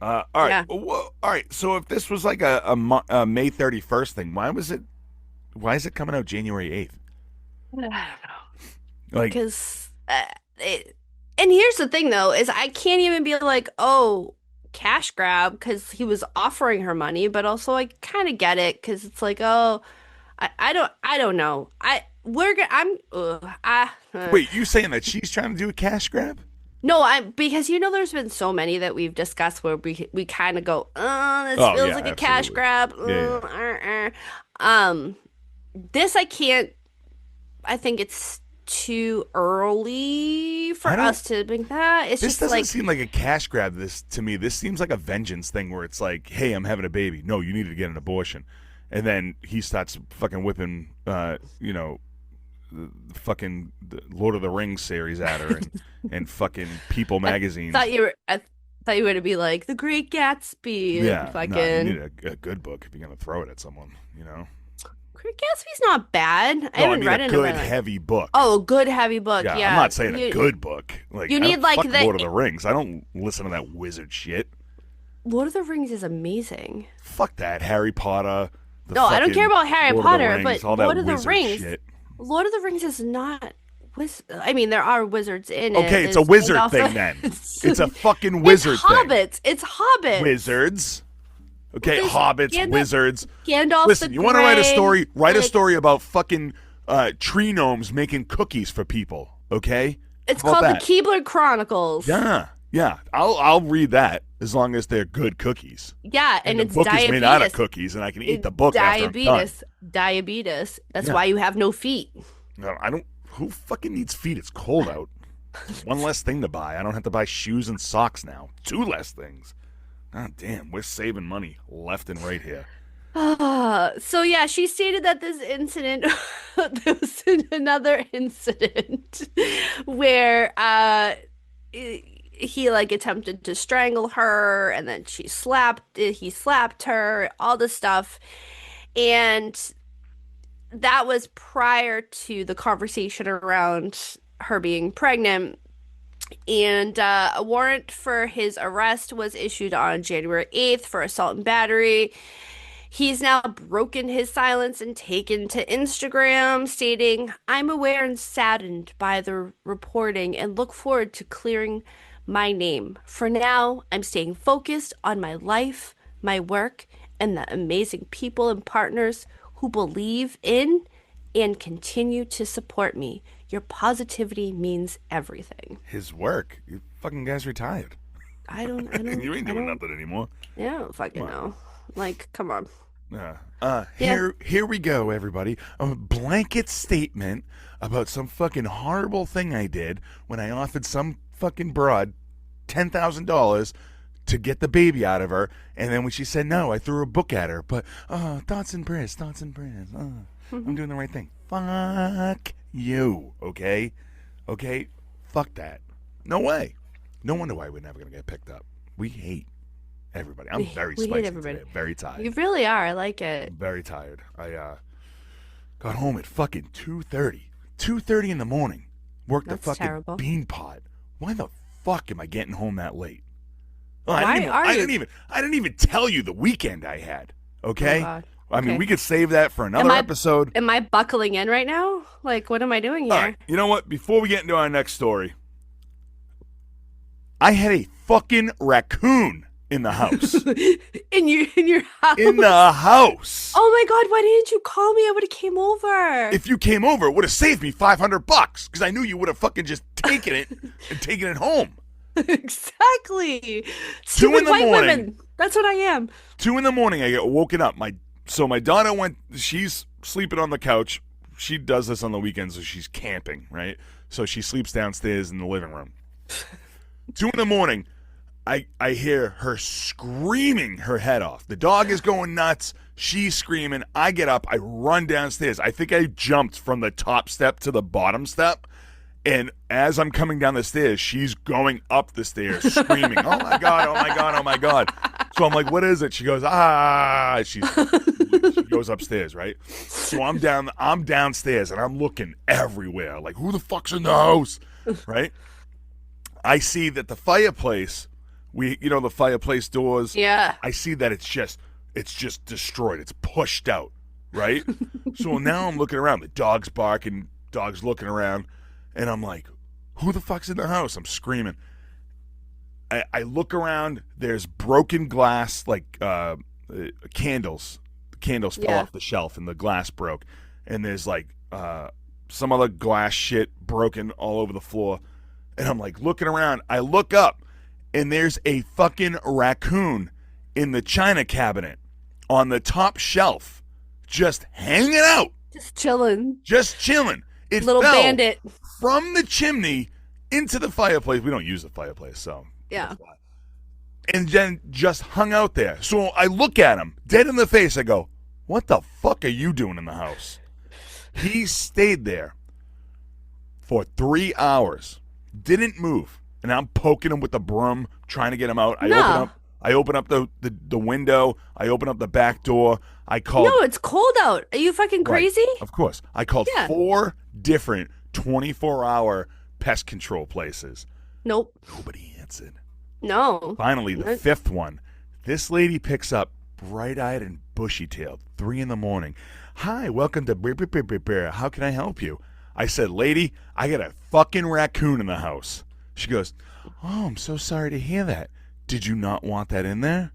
Speaker 1: All right.
Speaker 2: yeah.
Speaker 1: Well, all right. So if this was like a May 31st thing, why is it coming out January 8th?
Speaker 2: I don't know.
Speaker 1: Like,
Speaker 2: Because, and here's the thing though, is I can't even be like, oh, cash grab, because he was offering her money, but also I kind of get it, because it's like, oh, I don't know.
Speaker 1: wait, you saying that she's trying to do a cash grab?
Speaker 2: No, because there's been so many that we've discussed where we kind of go, this
Speaker 1: Oh,
Speaker 2: feels
Speaker 1: yeah,
Speaker 2: like a cash
Speaker 1: absolutely.
Speaker 2: grab.
Speaker 1: Yeah,
Speaker 2: This I can't. I think it's too early for
Speaker 1: I don't.
Speaker 2: us to think that. It's
Speaker 1: This
Speaker 2: just
Speaker 1: doesn't
Speaker 2: like,
Speaker 1: seem like a cash grab. This to me, this seems like a vengeance thing where it's like, hey, I'm having a baby. No, you need to get an abortion, and then he starts fucking whipping, the fucking Lord of the Rings series at her and fucking People
Speaker 2: I
Speaker 1: magazine.
Speaker 2: I thought you were to be like The Great Gatsby and
Speaker 1: Yeah, no, you need
Speaker 2: fucking.
Speaker 1: a good book if you're gonna throw it at someone.
Speaker 2: Great Gatsby's not bad. I
Speaker 1: No, I
Speaker 2: haven't
Speaker 1: mean
Speaker 2: read
Speaker 1: a
Speaker 2: it in
Speaker 1: good
Speaker 2: a
Speaker 1: heavy book.
Speaker 2: Oh, a good heavy book.
Speaker 1: Yeah, I'm
Speaker 2: Yeah,
Speaker 1: not saying a good book. Like
Speaker 2: you
Speaker 1: I
Speaker 2: need
Speaker 1: don't
Speaker 2: like
Speaker 1: fuck Lord of the Rings. I don't listen to that wizard shit.
Speaker 2: Lord of the Rings is amazing.
Speaker 1: Fuck that Harry Potter. The
Speaker 2: No, I don't care
Speaker 1: fucking
Speaker 2: about Harry
Speaker 1: Lord of the
Speaker 2: Potter,
Speaker 1: Rings,
Speaker 2: but
Speaker 1: all that
Speaker 2: Lord of the
Speaker 1: wizard
Speaker 2: Rings.
Speaker 1: shit.
Speaker 2: Lord of the Rings is not. I mean, there are wizards in it.
Speaker 1: Okay, it's a
Speaker 2: There's
Speaker 1: wizard
Speaker 2: Gandalf.
Speaker 1: thing then.
Speaker 2: It's,
Speaker 1: It's a fucking
Speaker 2: it's
Speaker 1: wizard thing.
Speaker 2: hobbits. It's hobbits.
Speaker 1: Wizards. Okay,
Speaker 2: There's
Speaker 1: hobbits, wizards.
Speaker 2: Gandalf
Speaker 1: Listen,
Speaker 2: the
Speaker 1: you want to write a
Speaker 2: Grey,
Speaker 1: story? Write a
Speaker 2: like,
Speaker 1: story about fucking tree gnomes making cookies for people. Okay,
Speaker 2: It's
Speaker 1: how about
Speaker 2: called
Speaker 1: that?
Speaker 2: the Keebler Chronicles.
Speaker 1: Yeah. I'll read that as long as they're good cookies.
Speaker 2: Yeah,
Speaker 1: And
Speaker 2: and
Speaker 1: the
Speaker 2: it's
Speaker 1: book is made out of
Speaker 2: diabetes.
Speaker 1: cookies, and I can eat the book after I'm done.
Speaker 2: Diabetes. That's
Speaker 1: Yeah.
Speaker 2: why you have no feet.
Speaker 1: No, I don't. Who fucking needs feet? It's cold out. One less thing to buy. I don't have to buy shoes and socks now. Two less things. God damn, we're saving money left and right here.
Speaker 2: So yeah, she stated that this incident, there was another incident where he like attempted to strangle her, and then he slapped her, all this stuff. And that was prior to the conversation around her being pregnant. And a warrant for his arrest was issued on January 8th for assault and battery. He's now broken his silence and taken to Instagram, stating, "I'm aware and saddened by the reporting and look forward to clearing my name. For now, I'm staying focused on my life, my work, and the amazing people and partners who believe in and continue to support me. Your positivity means everything."
Speaker 1: His work. You fucking guy's retired. You ain't doing nothing anymore.
Speaker 2: I don't fucking know. Like, come on.
Speaker 1: Yeah.
Speaker 2: Yeah.
Speaker 1: Here we go, everybody. A blanket statement about some fucking horrible thing I did when I offered some fucking broad $10,000 to get the baby out of her, and then when she said no, I threw a book at her. But thoughts and prayers. I'm doing the right thing. Fuck you, okay? Okay? Fuck that. No way. No wonder why we're never gonna get picked up. We hate everybody. I'm very
Speaker 2: We hate
Speaker 1: spicy
Speaker 2: everybody.
Speaker 1: today. Very tired.
Speaker 2: You really are. I like it.
Speaker 1: Very tired. I got home at fucking 2:30. 2:30 in the morning. Worked
Speaker 2: That's
Speaker 1: the fucking
Speaker 2: terrible.
Speaker 1: bean pot. Why the fuck am I getting home that late? Oh,
Speaker 2: Why are
Speaker 1: I
Speaker 2: you?
Speaker 1: didn't even tell you the weekend I had. Okay?
Speaker 2: Oh, God.
Speaker 1: I mean,
Speaker 2: Okay.
Speaker 1: we could save that for another episode.
Speaker 2: Am I buckling in right now? Like, what am I doing here?
Speaker 1: All right. You know what? Before we get into our next story, I had a fucking raccoon in the house.
Speaker 2: In your house?
Speaker 1: In the house.
Speaker 2: Oh my God! Why didn't you call me? I would have came over.
Speaker 1: If you came over, it would have saved me $500 because I knew you would have fucking just taken it and taken it home.
Speaker 2: Exactly.
Speaker 1: 2 in
Speaker 2: Stupid
Speaker 1: the
Speaker 2: white
Speaker 1: morning.
Speaker 2: women. That's what I am.
Speaker 1: 2 in the morning, I get woken up. My daughter went. She's sleeping on the couch. she does this on the weekends, so she's camping, right? So she sleeps downstairs in the living room. 2 a.m, I hear her screaming her head off. The dog is going nuts. She's screaming. I get up. I run downstairs. I think I jumped from the top step to the bottom step. And as I'm coming down the stairs, she's going up the stairs screaming, oh, my God, oh, my God, oh, my God. So I'm like, what is it? She goes, ah. She goes upstairs, right? So I'm downstairs, and I'm looking everywhere. Like, who the fuck's in the house, right? I see that the fireplace, the fireplace doors.
Speaker 2: Yeah.
Speaker 1: I see that it's just destroyed. It's pushed out, right? So now I'm looking around. The dog's barking, dog's looking around, and I'm like, who the fuck's in the house? I'm screaming. I look around. There's broken glass, like candles. The candles fell off the shelf, and the glass broke. And there's like some other glass shit broken all over the floor. And I'm like looking around. I look up, and there's a fucking raccoon in the china cabinet on the top shelf, just hanging out.
Speaker 2: Just chilling.
Speaker 1: It
Speaker 2: Little
Speaker 1: fell
Speaker 2: bandit.
Speaker 1: from the chimney into the fireplace. We don't use the fireplace, so.
Speaker 2: Yeah.
Speaker 1: And then just hung out there. So I look at him, dead in the face. I go, what the fuck are you doing in the house? He stayed there for 3 hours. Didn't move. And I'm poking him with the broom, trying to get him out. I open up the window. I open up the back door. I called.
Speaker 2: No, it's cold out. Are you fucking crazy?
Speaker 1: Right, of course. I called 4 different 24-hour pest control places.
Speaker 2: Nope.
Speaker 1: Nobody answered.
Speaker 2: No.
Speaker 1: Finally, the 5th one. This lady picks up, bright-eyed and bushy-tailed, 3 a.m. Hi, welcome to how can I help you? I said, lady, I got a fucking raccoon in the house. She goes, oh, I'm so sorry to hear that. Did you not want that in there?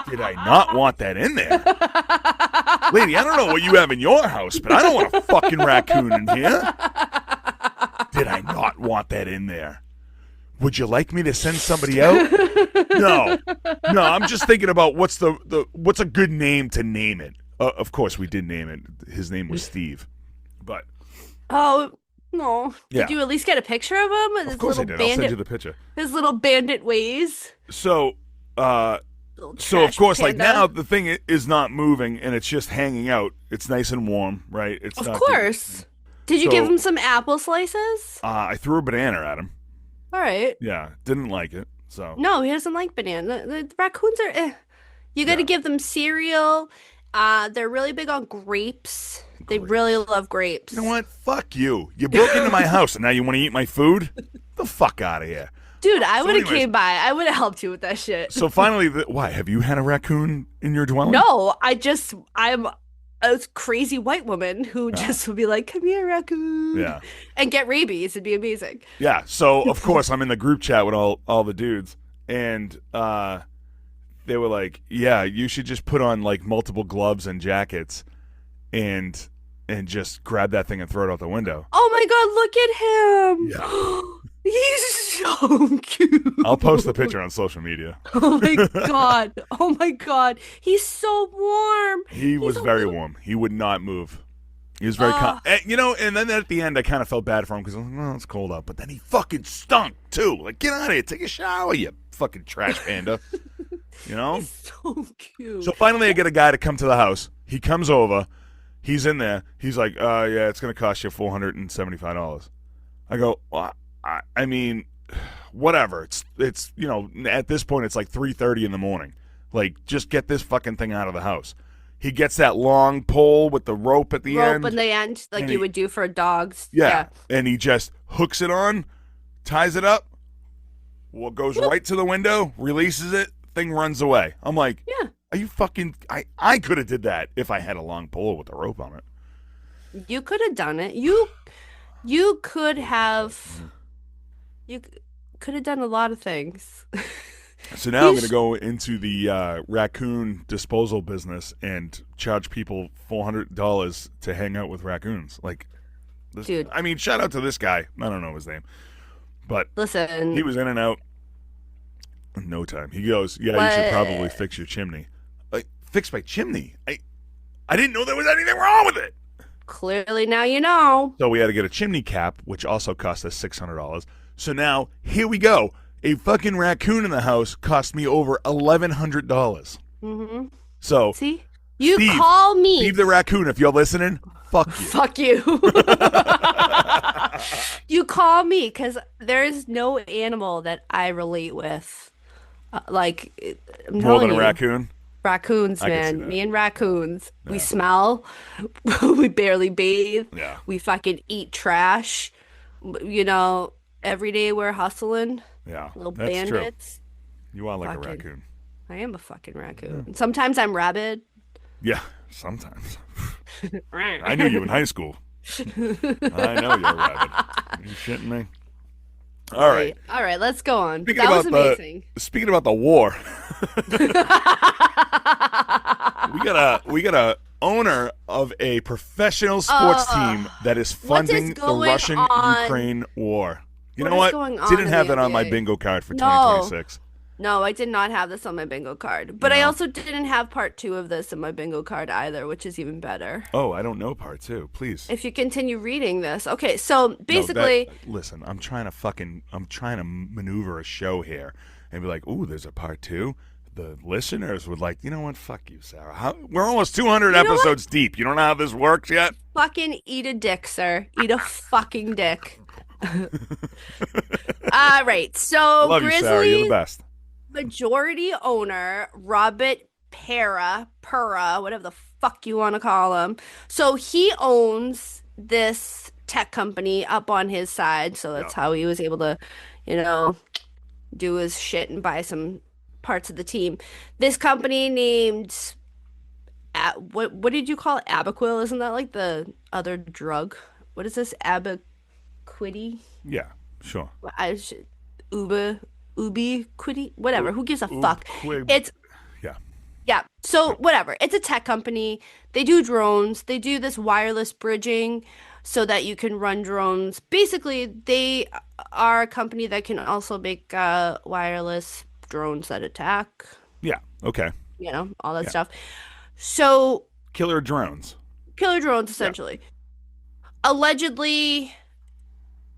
Speaker 1: Did I not want that in there? Lady, I don't know what you have in your house, but I don't want a fucking raccoon in here. Did I not want that in there? Would you like me to send somebody out? No, I'm just thinking about what's a good name to name it. Of course, we did name it. His name was Steve, but
Speaker 2: oh no!
Speaker 1: Yeah.
Speaker 2: Did you at least get a picture of him?
Speaker 1: Of course I did. I'll send you the picture.
Speaker 2: His little bandit ways.
Speaker 1: So, of course, like now the thing is not moving and it's just hanging out. It's nice and warm, right? It's
Speaker 2: of course. Did you give him some apple slices?
Speaker 1: I threw a banana at him.
Speaker 2: All right.
Speaker 1: Yeah, didn't like it. So
Speaker 2: no, he doesn't like banana. The raccoons are. You got to give them cereal. They're really big on grapes. They really love grapes.
Speaker 1: You know what? Fuck you. You broke into my house and now you want to eat my food? The fuck out of here.
Speaker 2: Dude, I would have came by. I would have helped you with that shit.
Speaker 1: So finally, why? Have you had a raccoon in your dwelling?
Speaker 2: No, I'm a crazy white woman who just would be like, come here, raccoon.
Speaker 1: Yeah.
Speaker 2: And get rabies. It'd be amazing.
Speaker 1: Yeah. So, of course, I'm in the group chat with all the dudes. And they were like, yeah, you should just put on like multiple gloves and jackets and just grab that thing and throw it out the window.
Speaker 2: Oh my God, look at him.
Speaker 1: Yeah.
Speaker 2: He's so cute.
Speaker 1: I'll post the picture on social media.
Speaker 2: Oh my God. Oh my God. He's so warm.
Speaker 1: He was very warm. He would not move. He was very calm. And then at the end, I kind of felt bad for him because I was like, well, it's cold out. But then he fucking stunk, too. Like, get out of here. Take a shower, you fucking trash panda. You know?
Speaker 2: He's so cute.
Speaker 1: So finally, I get a guy to come to the house. He comes over. He's in there. He's like, yeah, it's going to cost you $475. I go, well, I mean, whatever. It's at this point, it's like 3:30 in the morning. Like, just get this fucking thing out of the house. He gets that long pole with the rope at the end.
Speaker 2: Rope in the end, like you would do for dogs.
Speaker 1: Yeah. And he just hooks it on, ties it up, goes right to the window, releases it, thing runs away. I'm like,
Speaker 2: yeah.
Speaker 1: Are you fucking... I could have did that if I had a long pole with a rope on it.
Speaker 2: You could have done it. You could have... You could have done a lot of things.
Speaker 1: So now I'm going to go into the raccoon disposal business and charge people $400 to hang out with raccoons. Like,
Speaker 2: dude.
Speaker 1: I mean, shout out to this guy. I don't know his name. But
Speaker 2: listen,
Speaker 1: he was in and out in no time. He goes, yeah, you should probably fix your chimney. Like, fix my chimney? I didn't know there was anything wrong with it.
Speaker 2: Clearly now you know.
Speaker 1: So we had to get a chimney cap, which also cost us $600. So now, here we go. A fucking raccoon in the house cost me over $1,100.
Speaker 2: Mm-hmm.
Speaker 1: So,
Speaker 2: see? You
Speaker 1: Steve,
Speaker 2: call me.
Speaker 1: Steve the raccoon, if you're listening, fuck you.
Speaker 2: Fuck you. You call me, because there is no animal that I relate with. Like, I'm
Speaker 1: More
Speaker 2: telling
Speaker 1: than a
Speaker 2: you.
Speaker 1: raccoon?
Speaker 2: Raccoons,
Speaker 1: I can see
Speaker 2: man.
Speaker 1: that.
Speaker 2: Me and raccoons.
Speaker 1: Yeah.
Speaker 2: We smell. We barely bathe.
Speaker 1: Yeah.
Speaker 2: We fucking eat trash. You know, every day we're hustling.
Speaker 1: Yeah,
Speaker 2: Little
Speaker 1: that's
Speaker 2: bandits.
Speaker 1: true. You are like
Speaker 2: Fucking-
Speaker 1: a raccoon.
Speaker 2: I am a fucking raccoon. Sometimes I'm rabid.
Speaker 1: Yeah, sometimes. I knew you in high school. I know you're a rabbit. Are you shitting me? All right.
Speaker 2: All right, let's go on.
Speaker 1: Speaking
Speaker 2: That was
Speaker 1: about
Speaker 2: amazing.
Speaker 1: Speaking about the war, we got a owner of a professional sports team that is funding the
Speaker 2: going
Speaker 1: Russian-Ukraine war. You
Speaker 2: What
Speaker 1: know
Speaker 2: is
Speaker 1: what?
Speaker 2: going on
Speaker 1: Didn't
Speaker 2: in
Speaker 1: have
Speaker 2: the
Speaker 1: that on my
Speaker 2: NBA?
Speaker 1: bingo card for
Speaker 2: No.
Speaker 1: 2026.
Speaker 2: No, I did not have this on my bingo card. But I
Speaker 1: No.
Speaker 2: also didn't have part 2 of this in my bingo card either, which is even better.
Speaker 1: Oh, I don't know part 2. Please.
Speaker 2: If you continue reading this. Okay, so
Speaker 1: No,
Speaker 2: basically,
Speaker 1: listen, I'm trying to maneuver a show here and be like, ooh, there's a part 2. The listeners would like, you know what? Fuck you, Sarah. We're almost 200
Speaker 2: know what?
Speaker 1: episodes deep. You don't know how this works yet?
Speaker 2: fucking eat a dick, sir. Eat a fucking dick. All right, so
Speaker 1: Love you, Sarah. You're the
Speaker 2: Grizzlies
Speaker 1: best.
Speaker 2: majority owner Robert Pera, whatever the fuck you want to call him. So he owns this tech company up on his side, so that's
Speaker 1: Yeah.
Speaker 2: how he was able to, you know, do his shit and buy some parts of the team. This company named what did you call it? Abaquil? Isn't that like the other drug? What is this? Abaquity?
Speaker 1: Yeah, sure.
Speaker 2: Ubiquity? Whatever. Who gives a fuck?
Speaker 1: Quib-
Speaker 2: It's
Speaker 1: Yeah.
Speaker 2: yeah. So whatever. It's a tech company. They do drones. They do this wireless bridging so that you can run drones. Basically, they are a company that can also make wireless drones that attack,
Speaker 1: Yeah. Okay.
Speaker 2: you know, all that
Speaker 1: Yeah.
Speaker 2: stuff. So
Speaker 1: Killer drones.
Speaker 2: killer drones, essentially. Allegedly,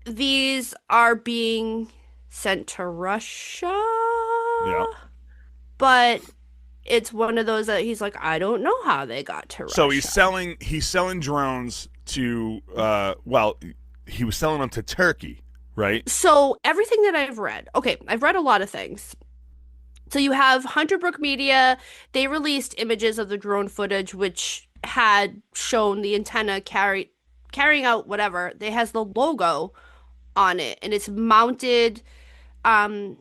Speaker 2: these are being sent to Russia.
Speaker 1: Yeah.
Speaker 2: But it's one of those that he's like, I don't know how they got to Russia.
Speaker 1: So he's selling drones to he was selling them to Turkey, right?
Speaker 2: So everything that I've read, okay, I've read a lot of things. So you have Hunter Brook Media. They released images of the drone footage, which had shown the antenna carrying out whatever. It has the logo on it, and it's mounted on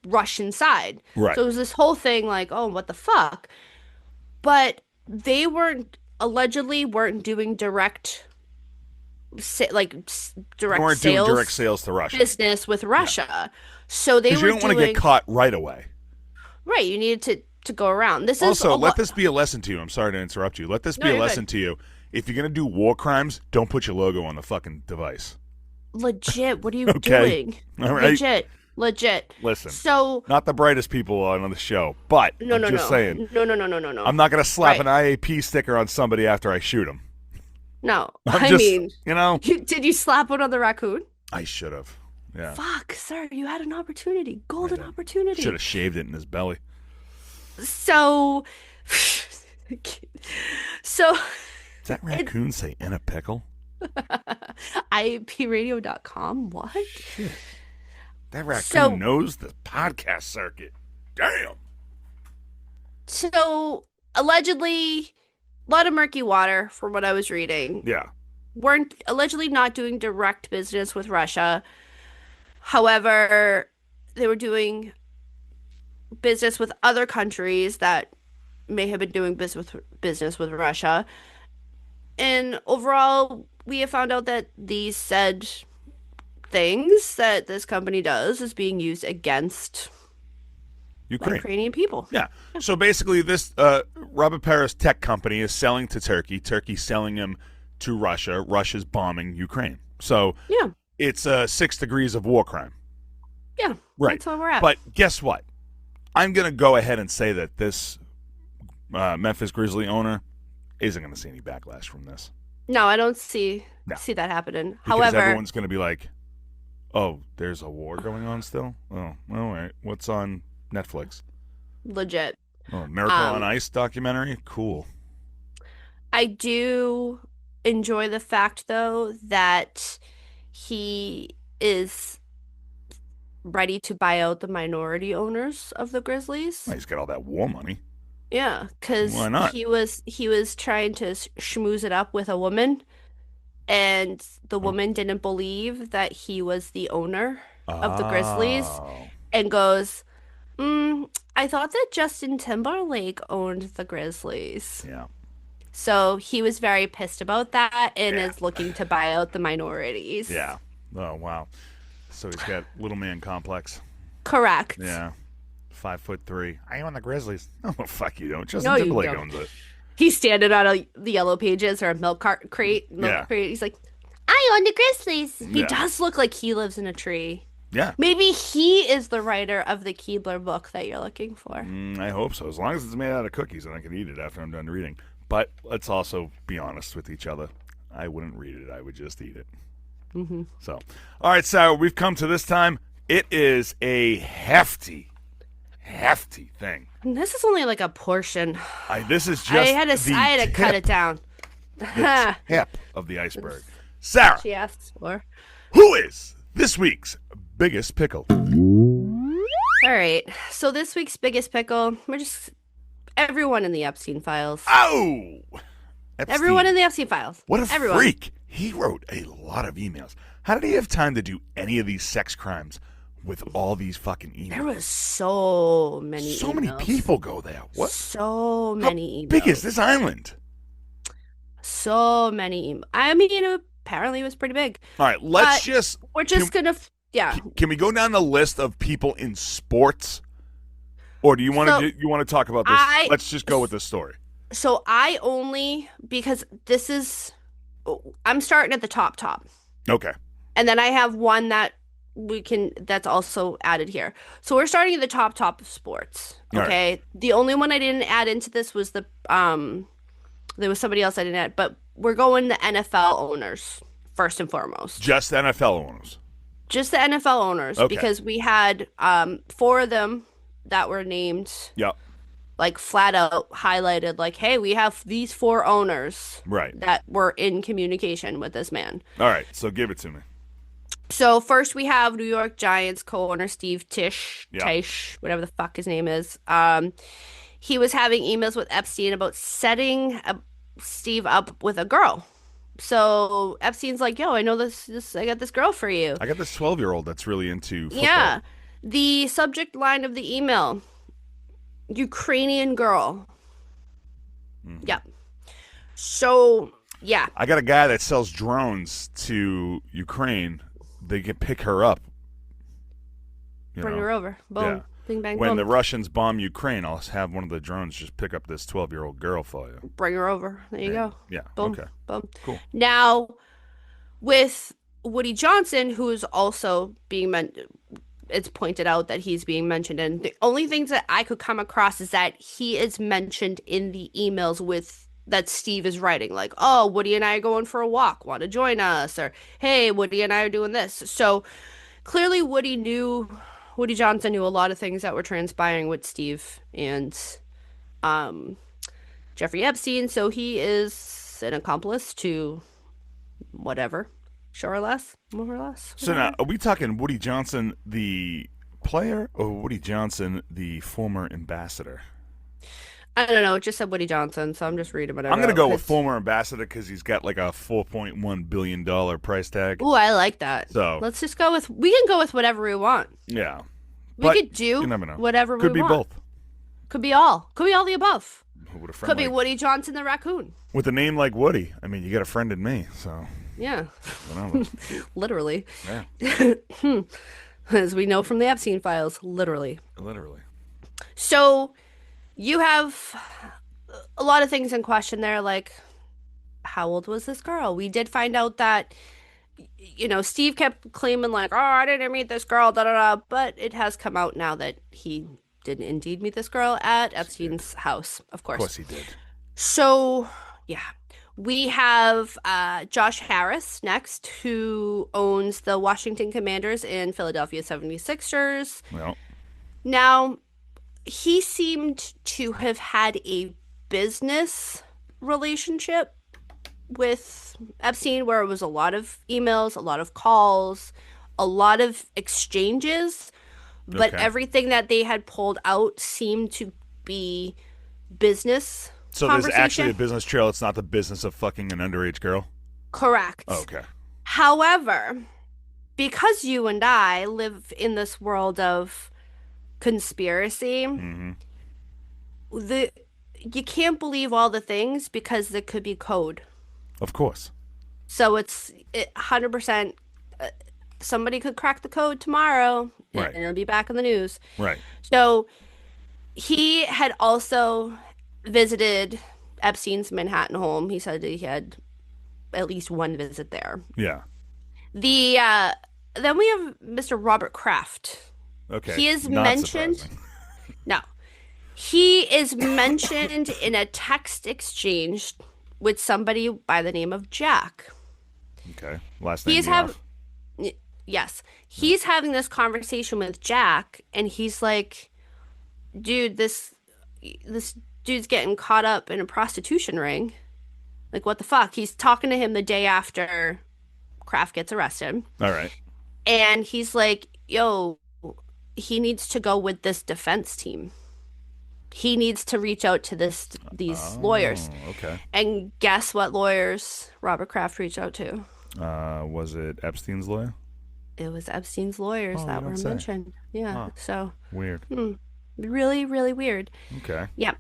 Speaker 2: Russian side.
Speaker 1: Right.
Speaker 2: So it was this whole thing like, oh, what the fuck? But they allegedly weren't doing direct
Speaker 1: They
Speaker 2: direct
Speaker 1: weren't
Speaker 2: sales
Speaker 1: doing direct sales to Russia.
Speaker 2: business with Russia. So they
Speaker 1: Because
Speaker 2: were
Speaker 1: you don't want to get caught right away.
Speaker 2: right. You needed to go around. This is
Speaker 1: Also,
Speaker 2: a
Speaker 1: let this be a lesson to you. I'm sorry to interrupt you. Let this
Speaker 2: No,
Speaker 1: be a
Speaker 2: you're
Speaker 1: lesson
Speaker 2: good.
Speaker 1: to you. If you're going to do war crimes, don't put your logo on the fucking device.
Speaker 2: legit. What are you
Speaker 1: Okay.
Speaker 2: doing?
Speaker 1: All right.
Speaker 2: Legit.
Speaker 1: Listen,
Speaker 2: So
Speaker 1: not the brightest people on the show, but
Speaker 2: no,
Speaker 1: I'm just saying.
Speaker 2: No.
Speaker 1: I'm not going to slap
Speaker 2: Right.
Speaker 1: an IAP sticker on somebody after I shoot them.
Speaker 2: No,
Speaker 1: I'm
Speaker 2: I
Speaker 1: just,
Speaker 2: mean,
Speaker 1: you know,
Speaker 2: did you slap one on the raccoon?
Speaker 1: I should have. Yeah.
Speaker 2: Fuck, sir, you had an opportunity, golden opportunity.
Speaker 1: Should have shaved it in his belly.
Speaker 2: So, so
Speaker 1: Does that raccoon say in a pickle?
Speaker 2: IAPradio.com. What?
Speaker 1: That raccoon
Speaker 2: So-
Speaker 1: knows the podcast circuit. Damn.
Speaker 2: So allegedly, a lot of murky water from what I was reading.
Speaker 1: Yeah.
Speaker 2: Weren't allegedly not doing direct business with Russia. However, they were doing business with other countries that may have been doing business with Russia. And overall, we have found out that these said things that this company does is being used against Ukrainian people.
Speaker 1: Yeah. So basically, this Robert Pera's tech company is selling to Turkey. Turkey's selling him to Russia. Russia's bombing Ukraine. So
Speaker 2: Yeah.
Speaker 1: it's 6 degrees of war crime.
Speaker 2: Yeah.
Speaker 1: Right.
Speaker 2: That's where we're at.
Speaker 1: But guess what? I'm going to go ahead and say that this Memphis Grizzly owner isn't going to see any backlash from this.
Speaker 2: No, I don't see
Speaker 1: No,
Speaker 2: that happening.
Speaker 1: because
Speaker 2: However,
Speaker 1: everyone's going to be like, "Oh, there's a war going on still. Oh, all right. What's on Netflix?
Speaker 2: legit.
Speaker 1: Oh, Miracle on Ice documentary. Cool.
Speaker 2: I do enjoy the fact, though, that he is ready to buy out the minority owners of the Grizzlies.
Speaker 1: Well, he's got all that war money.
Speaker 2: Yeah,
Speaker 1: Why
Speaker 2: because
Speaker 1: not?
Speaker 2: he was trying to schmooze it up with a woman, and the
Speaker 1: Oh.
Speaker 2: woman didn't believe that he was the owner of the Grizzlies,
Speaker 1: Oh,
Speaker 2: and goes, I thought that Justin Timberlake owned the Grizzlies.
Speaker 1: yeah,
Speaker 2: So he was very pissed about that and
Speaker 1: yeah,
Speaker 2: is looking to buy out the minorities.
Speaker 1: yeah. Oh, wow. So he's got little man complex.
Speaker 2: Correct.
Speaker 1: Yeah. 5'3". I own the Grizzlies. Oh, fuck you don't. Justin
Speaker 2: No, you
Speaker 1: Timberlake
Speaker 2: don't.
Speaker 1: owns it.
Speaker 2: He's standing on the Yellow Pages or a crate.
Speaker 1: Yeah.
Speaker 2: He's like, I own the Grizzlies. He
Speaker 1: Yeah.
Speaker 2: does look like he lives in a tree.
Speaker 1: Yeah.
Speaker 2: Maybe he is the writer of the Keebler book that you're looking for.
Speaker 1: I hope so. As long as it's made out of cookies and I can eat it after I'm done reading. But let's also be honest with each other. I wouldn't read it. I would just eat it.
Speaker 2: Mm-hmm.
Speaker 1: So, all right, Sarah, we've come to this time. It is a hefty thing.
Speaker 2: And this is only like a portion.
Speaker 1: This is just
Speaker 2: I had to
Speaker 1: the
Speaker 2: cut it down.
Speaker 1: tip of the iceberg. Sarah,
Speaker 2: She asks for.
Speaker 1: who is this week's biggest pickle?
Speaker 2: All right. So this week's biggest pickle, we're just everyone in the Epstein files.
Speaker 1: Oh! Epstein.
Speaker 2: Everyone in the Epstein files.
Speaker 1: What a
Speaker 2: Everyone.
Speaker 1: freak. He wrote a lot of emails. How did he have time to do any of these sex crimes with all these fucking emails?
Speaker 2: There was so many
Speaker 1: So many
Speaker 2: emails.
Speaker 1: people go there. What?
Speaker 2: So
Speaker 1: How
Speaker 2: many emails.
Speaker 1: big is this island?
Speaker 2: So many emails. I mean, apparently it was pretty big.
Speaker 1: All right, let's
Speaker 2: But
Speaker 1: just...
Speaker 2: We're just gonna, yeah.
Speaker 1: Can we go down the list of people in sports? Or do you want to you want to talk about this? Let's just go with this story.
Speaker 2: So I only, because this is, I'm starting at the top.
Speaker 1: Okay.
Speaker 2: And then I have one that that's also added here. So we're starting at the top of sports.
Speaker 1: All right.
Speaker 2: Okay. The only one I didn't add into this was there was somebody else I didn't add, but we're going the NFL owners first and foremost.
Speaker 1: Just NFL owners.
Speaker 2: Just the NFL owners,
Speaker 1: Okay.
Speaker 2: because we had 4 of them that were named,
Speaker 1: Yep.
Speaker 2: like flat out highlighted, like, hey, we have these 4 owners
Speaker 1: Right.
Speaker 2: that were in communication with this man.
Speaker 1: All right, so give it to me.
Speaker 2: So first we have New York Giants co-owner Steve
Speaker 1: Yeah.
Speaker 2: Tisch, whatever the fuck his name is. He was having emails with Epstein about setting Steve up with a girl. So Epstein's like, yo, I know this, I got this girl for you.
Speaker 1: I got this 12-year-old that's really into football.
Speaker 2: Yeah. The subject line of the email, Ukrainian girl.
Speaker 1: Mm-hmm.
Speaker 2: Yeah. So, yeah.
Speaker 1: I got a guy that sells drones to Ukraine. They can pick her up.
Speaker 2: Bring her over. Boom.
Speaker 1: Yeah.
Speaker 2: Bing, bang,
Speaker 1: When
Speaker 2: boom.
Speaker 1: the Russians bomb Ukraine, I'll have one of the drones just pick up this 12-year-old girl for you.
Speaker 2: Bring her over. There you go.
Speaker 1: Yeah.
Speaker 2: Boom.
Speaker 1: Okay.
Speaker 2: Boom.
Speaker 1: Cool.
Speaker 2: Now, with Woody Johnson, who is also being it's pointed out that he's being mentioned, and the only things that I could come across is that he is mentioned in the emails with that Steve is writing, like, oh, Woody and I are going for a walk, want to join us, or hey, Woody and I are doing this. So clearly Woody Johnson knew a lot of things that were transpiring with Steve and Jeffrey Epstein, so he is an accomplice to whatever, more or less.
Speaker 1: So now, are we talking Woody Johnson, the player, or Woody Johnson, the former ambassador?
Speaker 2: I don't know. It just said Woody Johnson, so I'm just reading whatever.
Speaker 1: I'm going to go with former ambassador because he's got like a $4.1 billion price tag.
Speaker 2: Ooh, I like that.
Speaker 1: So
Speaker 2: let's just go with. We can go with whatever we want.
Speaker 1: Yeah.
Speaker 2: We
Speaker 1: But
Speaker 2: could do
Speaker 1: you never know.
Speaker 2: whatever
Speaker 1: Could
Speaker 2: we
Speaker 1: be
Speaker 2: want.
Speaker 1: both.
Speaker 2: Could be all. Could be all the above.
Speaker 1: Who would a friend
Speaker 2: Could be
Speaker 1: like-
Speaker 2: Woody Johnson the raccoon.
Speaker 1: With a name like Woody, I mean, you got a friend in me, so
Speaker 2: Yeah,
Speaker 1: whatever.
Speaker 2: literally.
Speaker 1: Yeah,
Speaker 2: As we know from the Epstein files, literally.
Speaker 1: literally.
Speaker 2: So you have a lot of things in question there, like how old was this girl? We did find out that, Steve kept claiming like, oh, I didn't meet this girl, da da da. But it has come out now that he did indeed meet this girl at Epstein's house, of
Speaker 1: Of
Speaker 2: course.
Speaker 1: course he did.
Speaker 2: So Yeah. We have Josh Harris next, who owns the Washington Commanders and Philadelphia 76ers.
Speaker 1: Well,
Speaker 2: Now, he seemed to have had a business relationship with Epstein where it was a lot of emails, a lot of calls, a lot of exchanges, but
Speaker 1: okay.
Speaker 2: everything that they had pulled out seemed to be business
Speaker 1: So there's actually a
Speaker 2: conversation.
Speaker 1: business trail. It's not the business of fucking an underage girl. Oh,
Speaker 2: Correct.
Speaker 1: okay.
Speaker 2: However, because you and I live in this world of conspiracy,
Speaker 1: Hmm.
Speaker 2: the you can't believe all the things because there could be code.
Speaker 1: Of course.
Speaker 2: So 100% somebody could crack the code tomorrow and
Speaker 1: Right.
Speaker 2: it'll be back in the news.
Speaker 1: Right.
Speaker 2: So he had also visited Epstein's Manhattan home. He said that he had at least one visit there.
Speaker 1: Yeah.
Speaker 2: The Then we have Mr. Robert Kraft.
Speaker 1: Okay.
Speaker 2: He is
Speaker 1: Not
Speaker 2: mentioned.
Speaker 1: surprising.
Speaker 2: No, he is mentioned in a text exchange with somebody by the name of Jack.
Speaker 1: Okay. Last name
Speaker 2: He's
Speaker 1: me
Speaker 2: have
Speaker 1: off.
Speaker 2: Yes, he's having this conversation with Jack, and he's like, "Dude, this dude's getting caught up in a prostitution ring. Like, what the fuck?" He's talking to him the day after Kraft gets arrested,
Speaker 1: All right.
Speaker 2: and he's like, "Yo, he needs to go with this defense team. He needs to reach out to these lawyers."
Speaker 1: Oh, okay.
Speaker 2: And guess what lawyers Robert Kraft reached out to?
Speaker 1: Was it Epstein's lawyer?
Speaker 2: It was Epstein's lawyers
Speaker 1: Oh, you
Speaker 2: that were
Speaker 1: don't say.
Speaker 2: mentioned. Yeah.
Speaker 1: Huh.
Speaker 2: So,
Speaker 1: Weird.
Speaker 2: really, really weird.
Speaker 1: Okay.
Speaker 2: Yeah.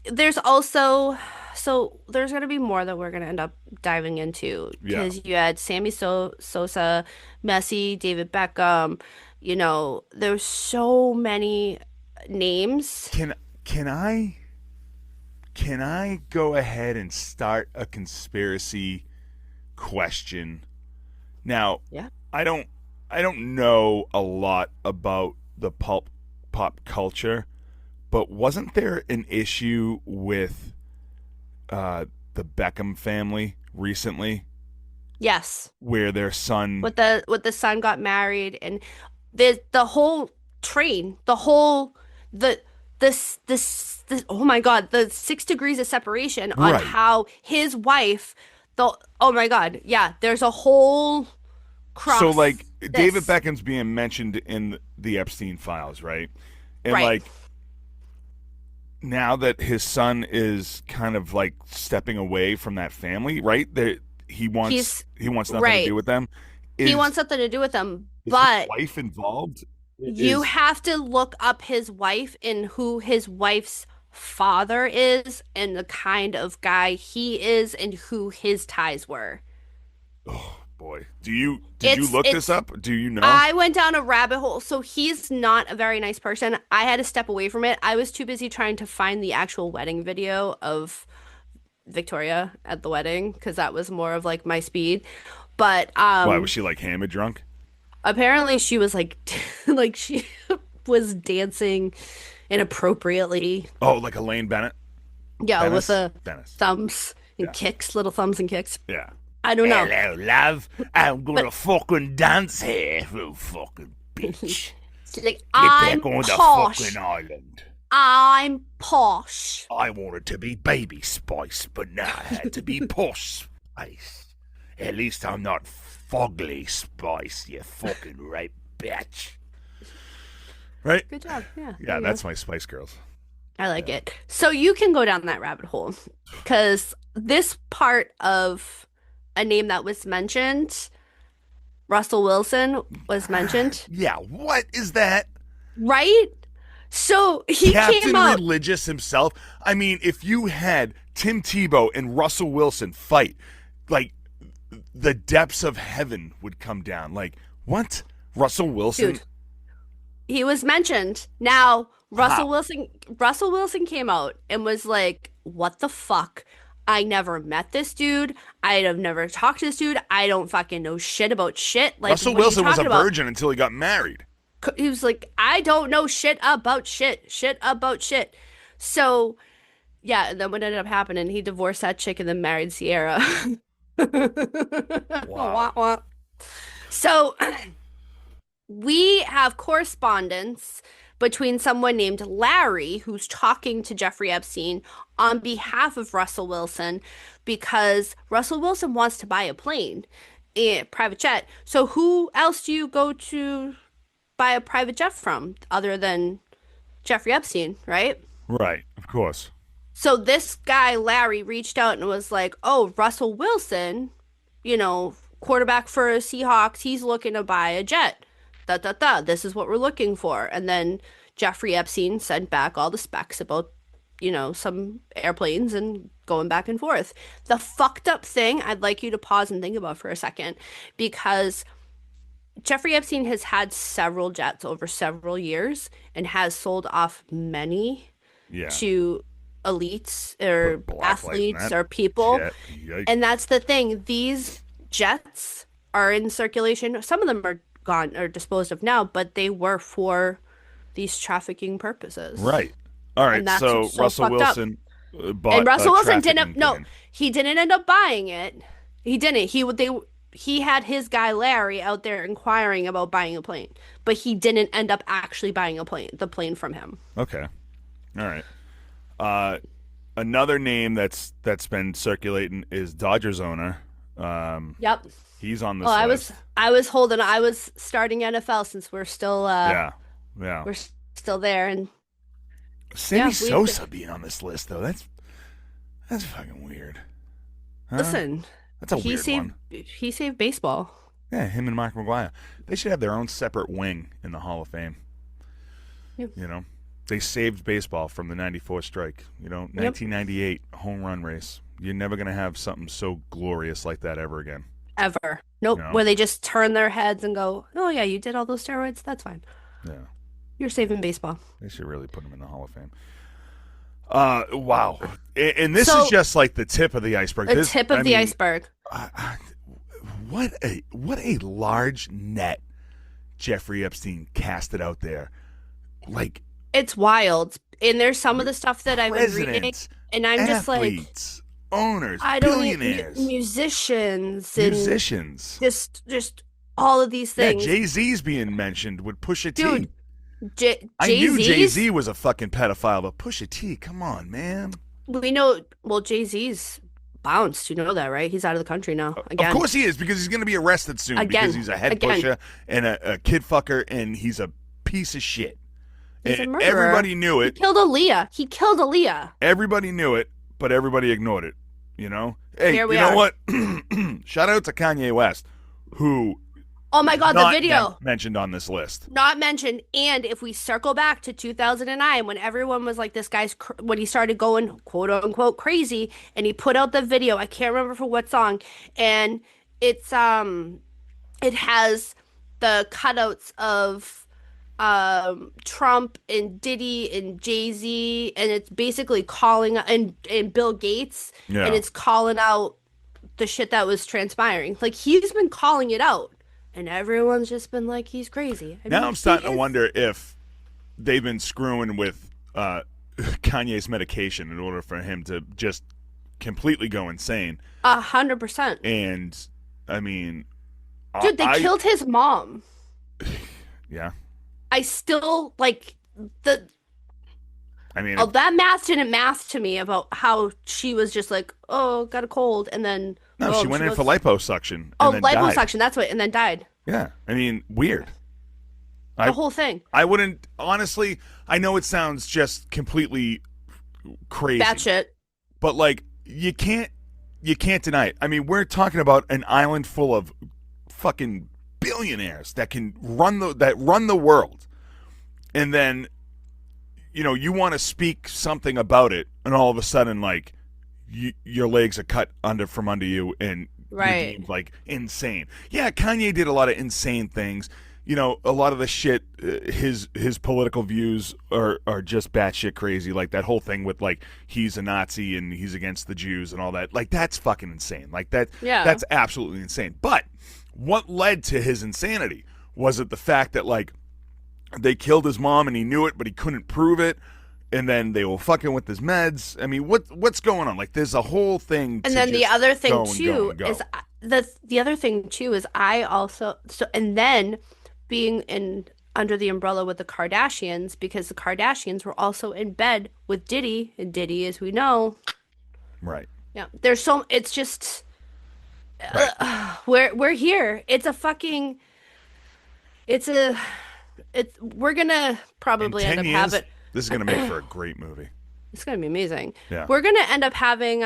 Speaker 2: There's also, so there's going to be more that we're going to end up diving into
Speaker 1: Yeah.
Speaker 2: because you had Sosa, Messi, David Beckham. There's so many names.
Speaker 1: Can I can I go ahead and start a conspiracy question? Now,
Speaker 2: Yeah.
Speaker 1: I don't I don't know a lot about the pop culture, but wasn't there an issue with the Beckham family recently
Speaker 2: Yes.
Speaker 1: where their son
Speaker 2: With the son got married and the whole train, the whole the this oh my God, the 6 degrees of separation on
Speaker 1: right.
Speaker 2: how his wife the oh my God, yeah, there's a whole
Speaker 1: So
Speaker 2: cross
Speaker 1: like David
Speaker 2: this.
Speaker 1: Beckham's being mentioned in the Epstein files, right? And
Speaker 2: Right.
Speaker 1: like now that his son is kind of like stepping away from that family, right? That
Speaker 2: He's
Speaker 1: he wants nothing to
Speaker 2: right.
Speaker 1: do with them.
Speaker 2: He
Speaker 1: Is
Speaker 2: wants something to do with them,
Speaker 1: is his
Speaker 2: but
Speaker 1: wife involved?
Speaker 2: you
Speaker 1: Is
Speaker 2: have to look up his wife and who his wife's father is and the kind of guy he is and who his ties were.
Speaker 1: oh boy. Did you
Speaker 2: It's
Speaker 1: look this
Speaker 2: it's
Speaker 1: up? Do you know?
Speaker 2: I went down a rabbit hole. So he's not a very nice person. I had to step away from it. I was too busy trying to find the actual wedding video of Victoria at the wedding because that was more of like my speed. But
Speaker 1: Why was she like hammered drunk?
Speaker 2: apparently she was like like she was dancing inappropriately.
Speaker 1: Oh, like Elaine Bennett?
Speaker 2: Yeah, with
Speaker 1: Dennis?
Speaker 2: the
Speaker 1: Dennis.
Speaker 2: thumbs and
Speaker 1: Yeah.
Speaker 2: kicks, little thumbs and kicks.
Speaker 1: Yeah.
Speaker 2: I don't know.
Speaker 1: Hello, love. I'm
Speaker 2: But
Speaker 1: gonna fucking dance here, you fucking bitch.
Speaker 2: she's like,
Speaker 1: Get
Speaker 2: I'm
Speaker 1: back on the
Speaker 2: posh.
Speaker 1: fucking island.
Speaker 2: I'm posh.
Speaker 1: I wanted to be Baby Spice, but now I had to be Posh Spice. At least I'm not Fogly Spice, you fucking rape bitch. Right?
Speaker 2: Good job. Yeah. there
Speaker 1: Yeah,
Speaker 2: you
Speaker 1: that's
Speaker 2: go.
Speaker 1: my Spice Girls.
Speaker 2: I like it. So you can go down that rabbit hole because this part of a name that was mentioned, Russell Wilson was mentioned,
Speaker 1: Yeah, what is that?
Speaker 2: right? So he came
Speaker 1: Captain
Speaker 2: out.
Speaker 1: Religious himself? I mean, if you had Tim Tebow and Russell Wilson fight, like, the depths of heaven would come down. Like, what? Russell Wilson?
Speaker 2: Dude, he was mentioned. Now,
Speaker 1: How?
Speaker 2: Russell Wilson came out and was like, "What the fuck? I never met this dude. I have never talked to this dude. I don't fucking know shit about shit. Like,
Speaker 1: Russell
Speaker 2: what are you
Speaker 1: Wilson was a
Speaker 2: talking about?"
Speaker 1: virgin until he got married.
Speaker 2: He was like, "I don't know shit about shit. Shit about shit." So Yeah, and then what ended up happening, he divorced that chick and then married Sierra.
Speaker 1: Wow.
Speaker 2: Wah, wah. So we have correspondence between someone named Larry, who's talking to Jeffrey Epstein on behalf of Russell Wilson, because Russell Wilson wants to buy a plane, a private jet. So who else do you go to buy a private jet from other than Jeffrey Epstein, right?
Speaker 1: Right, of course.
Speaker 2: So this guy, Larry, reached out and was like, oh, Russell Wilson, quarterback for Seahawks, he's looking to buy a jet. Da, da, da. This is what we're looking for. And then Jeffrey Epstein sent back all the specs about, some airplanes and going back and forth. The fucked up thing I'd like you to pause and think about for a second, because Jeffrey Epstein has had several jets over several years and has sold off many
Speaker 1: Yeah.
Speaker 2: to elites or
Speaker 1: Put black light in
Speaker 2: athletes
Speaker 1: that
Speaker 2: or people.
Speaker 1: jet. Yikes.
Speaker 2: And that's the thing. These jets are in circulation. Some of them are gone or disposed of now, but they were for these trafficking purposes.
Speaker 1: Right. All right.
Speaker 2: And that's
Speaker 1: So
Speaker 2: what's so
Speaker 1: Russell
Speaker 2: fucked up.
Speaker 1: Wilson bought
Speaker 2: And Russell
Speaker 1: a
Speaker 2: Wilson
Speaker 1: trafficking
Speaker 2: didn't. No,
Speaker 1: plane.
Speaker 2: he didn't end up buying it. He didn't. He had his guy Larry out there inquiring about buying a plane, but he didn't end up actually buying the plane from him.
Speaker 1: Okay. All right. Another name that's been circulating is Dodgers owner.
Speaker 2: Yep.
Speaker 1: He's on this
Speaker 2: Well,
Speaker 1: list.
Speaker 2: I was starting NFL since we're still
Speaker 1: Yeah.
Speaker 2: we're still there, and
Speaker 1: Sammy
Speaker 2: yeah, we've
Speaker 1: Sosa being on this list though, that's fucking weird. Huh?
Speaker 2: listen,
Speaker 1: That's a
Speaker 2: he
Speaker 1: weird
Speaker 2: saved
Speaker 1: one.
Speaker 2: he saved baseball.
Speaker 1: Yeah, him and Mark McGwire. They should have their own separate wing in the Hall of Fame.
Speaker 2: Yep.
Speaker 1: They saved baseball from the 94 strike. 1998 home run race. You're never going to have something so glorious like that ever again.
Speaker 2: Ever. Nope.
Speaker 1: No.
Speaker 2: Where they just turn their heads and go, "Oh yeah, you did all those steroids. That's fine.
Speaker 1: Yeah.
Speaker 2: You're saving baseball."
Speaker 1: They should really put him in the Hall of Fame. Wow. And this
Speaker 2: So-
Speaker 1: is just like the tip of the iceberg.
Speaker 2: The tip of the iceberg.
Speaker 1: What a large net Jeffrey Epstein casted out there. Like
Speaker 2: It's wild. And there's some of the stuff that I've been reading,
Speaker 1: presidents,
Speaker 2: and I'm just like,
Speaker 1: athletes, owners,
Speaker 2: I don't
Speaker 1: billionaires,
Speaker 2: musicians, and
Speaker 1: musicians.
Speaker 2: just all of these
Speaker 1: Yeah,
Speaker 2: things.
Speaker 1: Jay-Z's being mentioned with Pusha T.
Speaker 2: Dude,
Speaker 1: I knew
Speaker 2: Jay-Z's,
Speaker 1: Jay-Z was a fucking pedophile, but Pusha T, come on, man.
Speaker 2: we know, well, Jay-Z's bounced. You know that, right? He's out of the country now. Again.
Speaker 1: Of course he is, because he's going to be arrested soon because he's a head pusher and a kid fucker, and he's a piece of shit.
Speaker 2: He's a
Speaker 1: And
Speaker 2: murderer.
Speaker 1: everybody knew
Speaker 2: He
Speaker 1: it.
Speaker 2: killed Aaliyah.
Speaker 1: Everybody knew it, but everybody ignored it. Hey,
Speaker 2: Here we
Speaker 1: you know
Speaker 2: are.
Speaker 1: what? Shout out to Kanye West, who
Speaker 2: Oh my God, the
Speaker 1: not
Speaker 2: video.
Speaker 1: mentioned on this list.
Speaker 2: Not mentioned. And if we circle back to 2009, when everyone was like, this guy's, when he started going quote unquote crazy, and he put out the video, I can't remember for what song, and it's, it has the cutouts of, Trump and Diddy and Jay-Z, and it's basically calling, and Bill Gates,
Speaker 1: Yeah.
Speaker 2: and it's calling out the shit that was transpiring. Like, he's been calling it out. And everyone's just been like, he's crazy.
Speaker 1: Now I'm starting to wonder if they've been screwing with Kanye's medication in order for him to just completely go insane.
Speaker 2: 100%.
Speaker 1: And, I mean...
Speaker 2: Dude, they killed his mom.
Speaker 1: Yeah.
Speaker 2: I still, like,
Speaker 1: I mean...
Speaker 2: that math didn't math to me about how she was just like, oh, got a cold, and then...
Speaker 1: No,
Speaker 2: oh,
Speaker 1: she went in
Speaker 2: was-
Speaker 1: for liposuction.
Speaker 2: Oh,
Speaker 1: and then died.
Speaker 2: liposuction, that's what, and then died.
Speaker 1: Yeah. I mean, weird.
Speaker 2: The whole thing.
Speaker 1: I wouldn't... Honestly, I know it sounds just completely crazy.
Speaker 2: Batshit.
Speaker 1: But, like, you can't deny it. I mean, we're talking about an island full of fucking billionaires that can run the world. And then, you want to speak something about it, and all of a sudden, like, your legs are cut from under you, and
Speaker 2: Right.
Speaker 1: you're deemed, like, insane. Yeah, Kanye did a lot of insane things. A lot of the shit, his political views are just batshit crazy. Like that whole thing with, like, he's a Nazi and he's against the Jews and all that. Like, that's fucking insane. Like, that's absolutely insane. But what led to his insanity? Was it the fact that, like, they killed his mom and he knew it, but he couldn't prove it? and then they were fucking with his meds. I mean, what's going on? Like, there's a whole thing.
Speaker 2: And then the other thing too is the other thing too is I also and then being under the umbrella with the Kardashians, because the Kardashians were also in bed with Diddy, and Diddy, as we know,
Speaker 1: right.
Speaker 2: Yeah, it's just
Speaker 1: Right.
Speaker 2: we're here. We're gonna probably end up having.
Speaker 1: This is gonna make for a great movie.
Speaker 2: It's gonna be amazing.
Speaker 1: Yeah.
Speaker 2: We're gonna end up having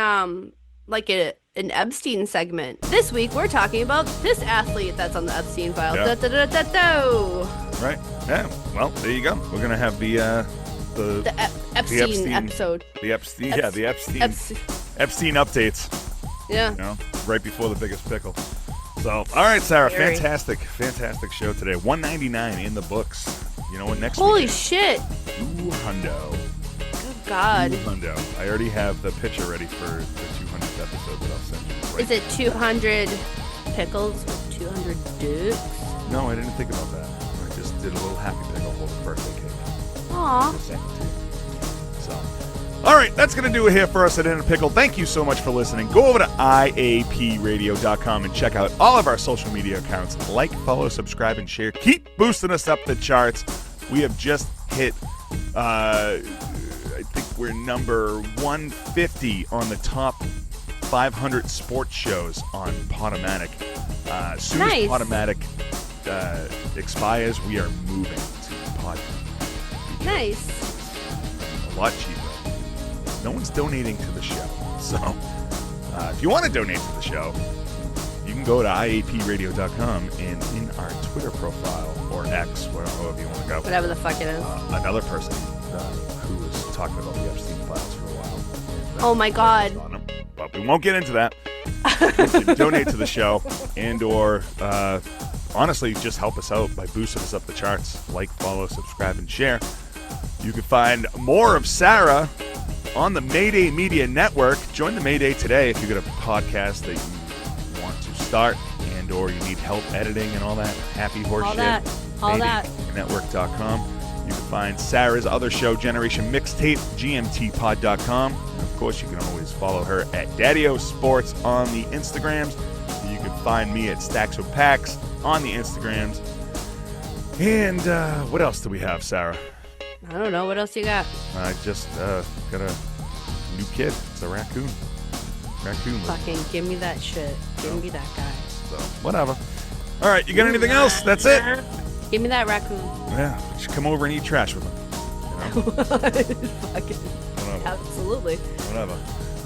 Speaker 2: like an Epstein segment. This week we're talking about this athlete that's on the Epstein file.
Speaker 1: Yeah.
Speaker 2: Da-da-da-da-da.
Speaker 1: Right. Yeah. Well, there you go. We're gonna have the
Speaker 2: Epstein episode.
Speaker 1: The Epstein Epstein updates.
Speaker 2: Yeah.
Speaker 1: You know, right before the biggest pickle. So, all right, Sarah,
Speaker 2: Very.
Speaker 1: fantastic show today. 199 in the books. You know what? Next week.
Speaker 2: Holy shit!
Speaker 1: $200.
Speaker 2: Good God.
Speaker 1: $200. I already have the picture ready for the 200th episode that I'll send you. Right.
Speaker 2: Is it 200 pickles with 200 dukes?
Speaker 1: No, I didn't think about that. I just did a little happy pickle for the birthday cake.
Speaker 2: Aw.
Speaker 1: Just sent it to you. So, all right, that's going to do it here for us at In a Pickle. Thank you so much for listening. Go over to IAPradio.com and check out all of our social media accounts. Like, follow, subscribe, and share. Keep boosting us up the charts. We have just hit, I think we're number 150 on the top 500 sports shows on Podomatic. As soon as Podomatic expires, we are moving to Podbean.
Speaker 2: Nice.
Speaker 1: A lot cheaper. No one's donating to the show. So, if you want to donate to the show, you can go to IAPradio.com and in our Twitter profile, or X, however you want to go.
Speaker 2: Whatever the fuck it is.
Speaker 1: Another person who was talking about the Epstein files for a while.
Speaker 2: Oh my God.
Speaker 1: But we won't get into that. You can donate to the show and or honestly just help us out by boosting us up the charts. Like, follow, subscribe, and share. You can find more of Sarah on the Mayday Media Network. Join the Mayday today if you've got a podcast that you want to start and or you need help editing and all that happy horse shit.
Speaker 2: All that.
Speaker 1: Network.com. You can find Sarah's other show, Generation Mixtape, GMTpod.com. And of course, you can always follow her at Daddy-O Sports on the Instagrams. You can find me at Stacks of Packs on the Instagrams. And what else do we have, Sarah?
Speaker 2: I don't know. What else you got?
Speaker 1: I just got a new kid. It's a raccoon. Raccoon.
Speaker 2: Fucking give me that shit. Give me that guy.
Speaker 1: So, whatever. All right, you got anything else? That's it?
Speaker 2: Give me that raccoon.
Speaker 1: Yeah, you should come over and eat trash with him. You know?
Speaker 2: Fucking.
Speaker 1: Whatever.
Speaker 2: Absolutely.
Speaker 1: Whatever.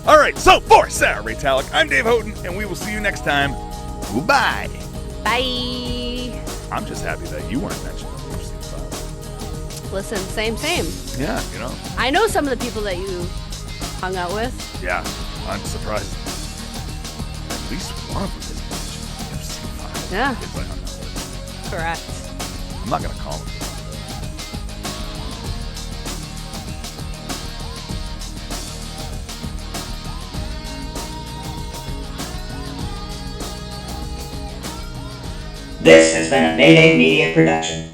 Speaker 1: All right, so for Sarah Ray Talek, I'm Dave Houghton, and we will see you next time. Goodbye.
Speaker 2: Bye.
Speaker 1: I'm just happy that you weren't mentioned.
Speaker 2: Listen, same.
Speaker 1: Yeah, you know.
Speaker 2: I know some of the people that you hung out with.
Speaker 1: Yeah, I'm surprised. At least one of them is mentioned.
Speaker 2: Yeah.
Speaker 1: Kids I hung out with.
Speaker 2: Correct.
Speaker 1: I'm not going to call him.
Speaker 3: This has been a Mayday Media production.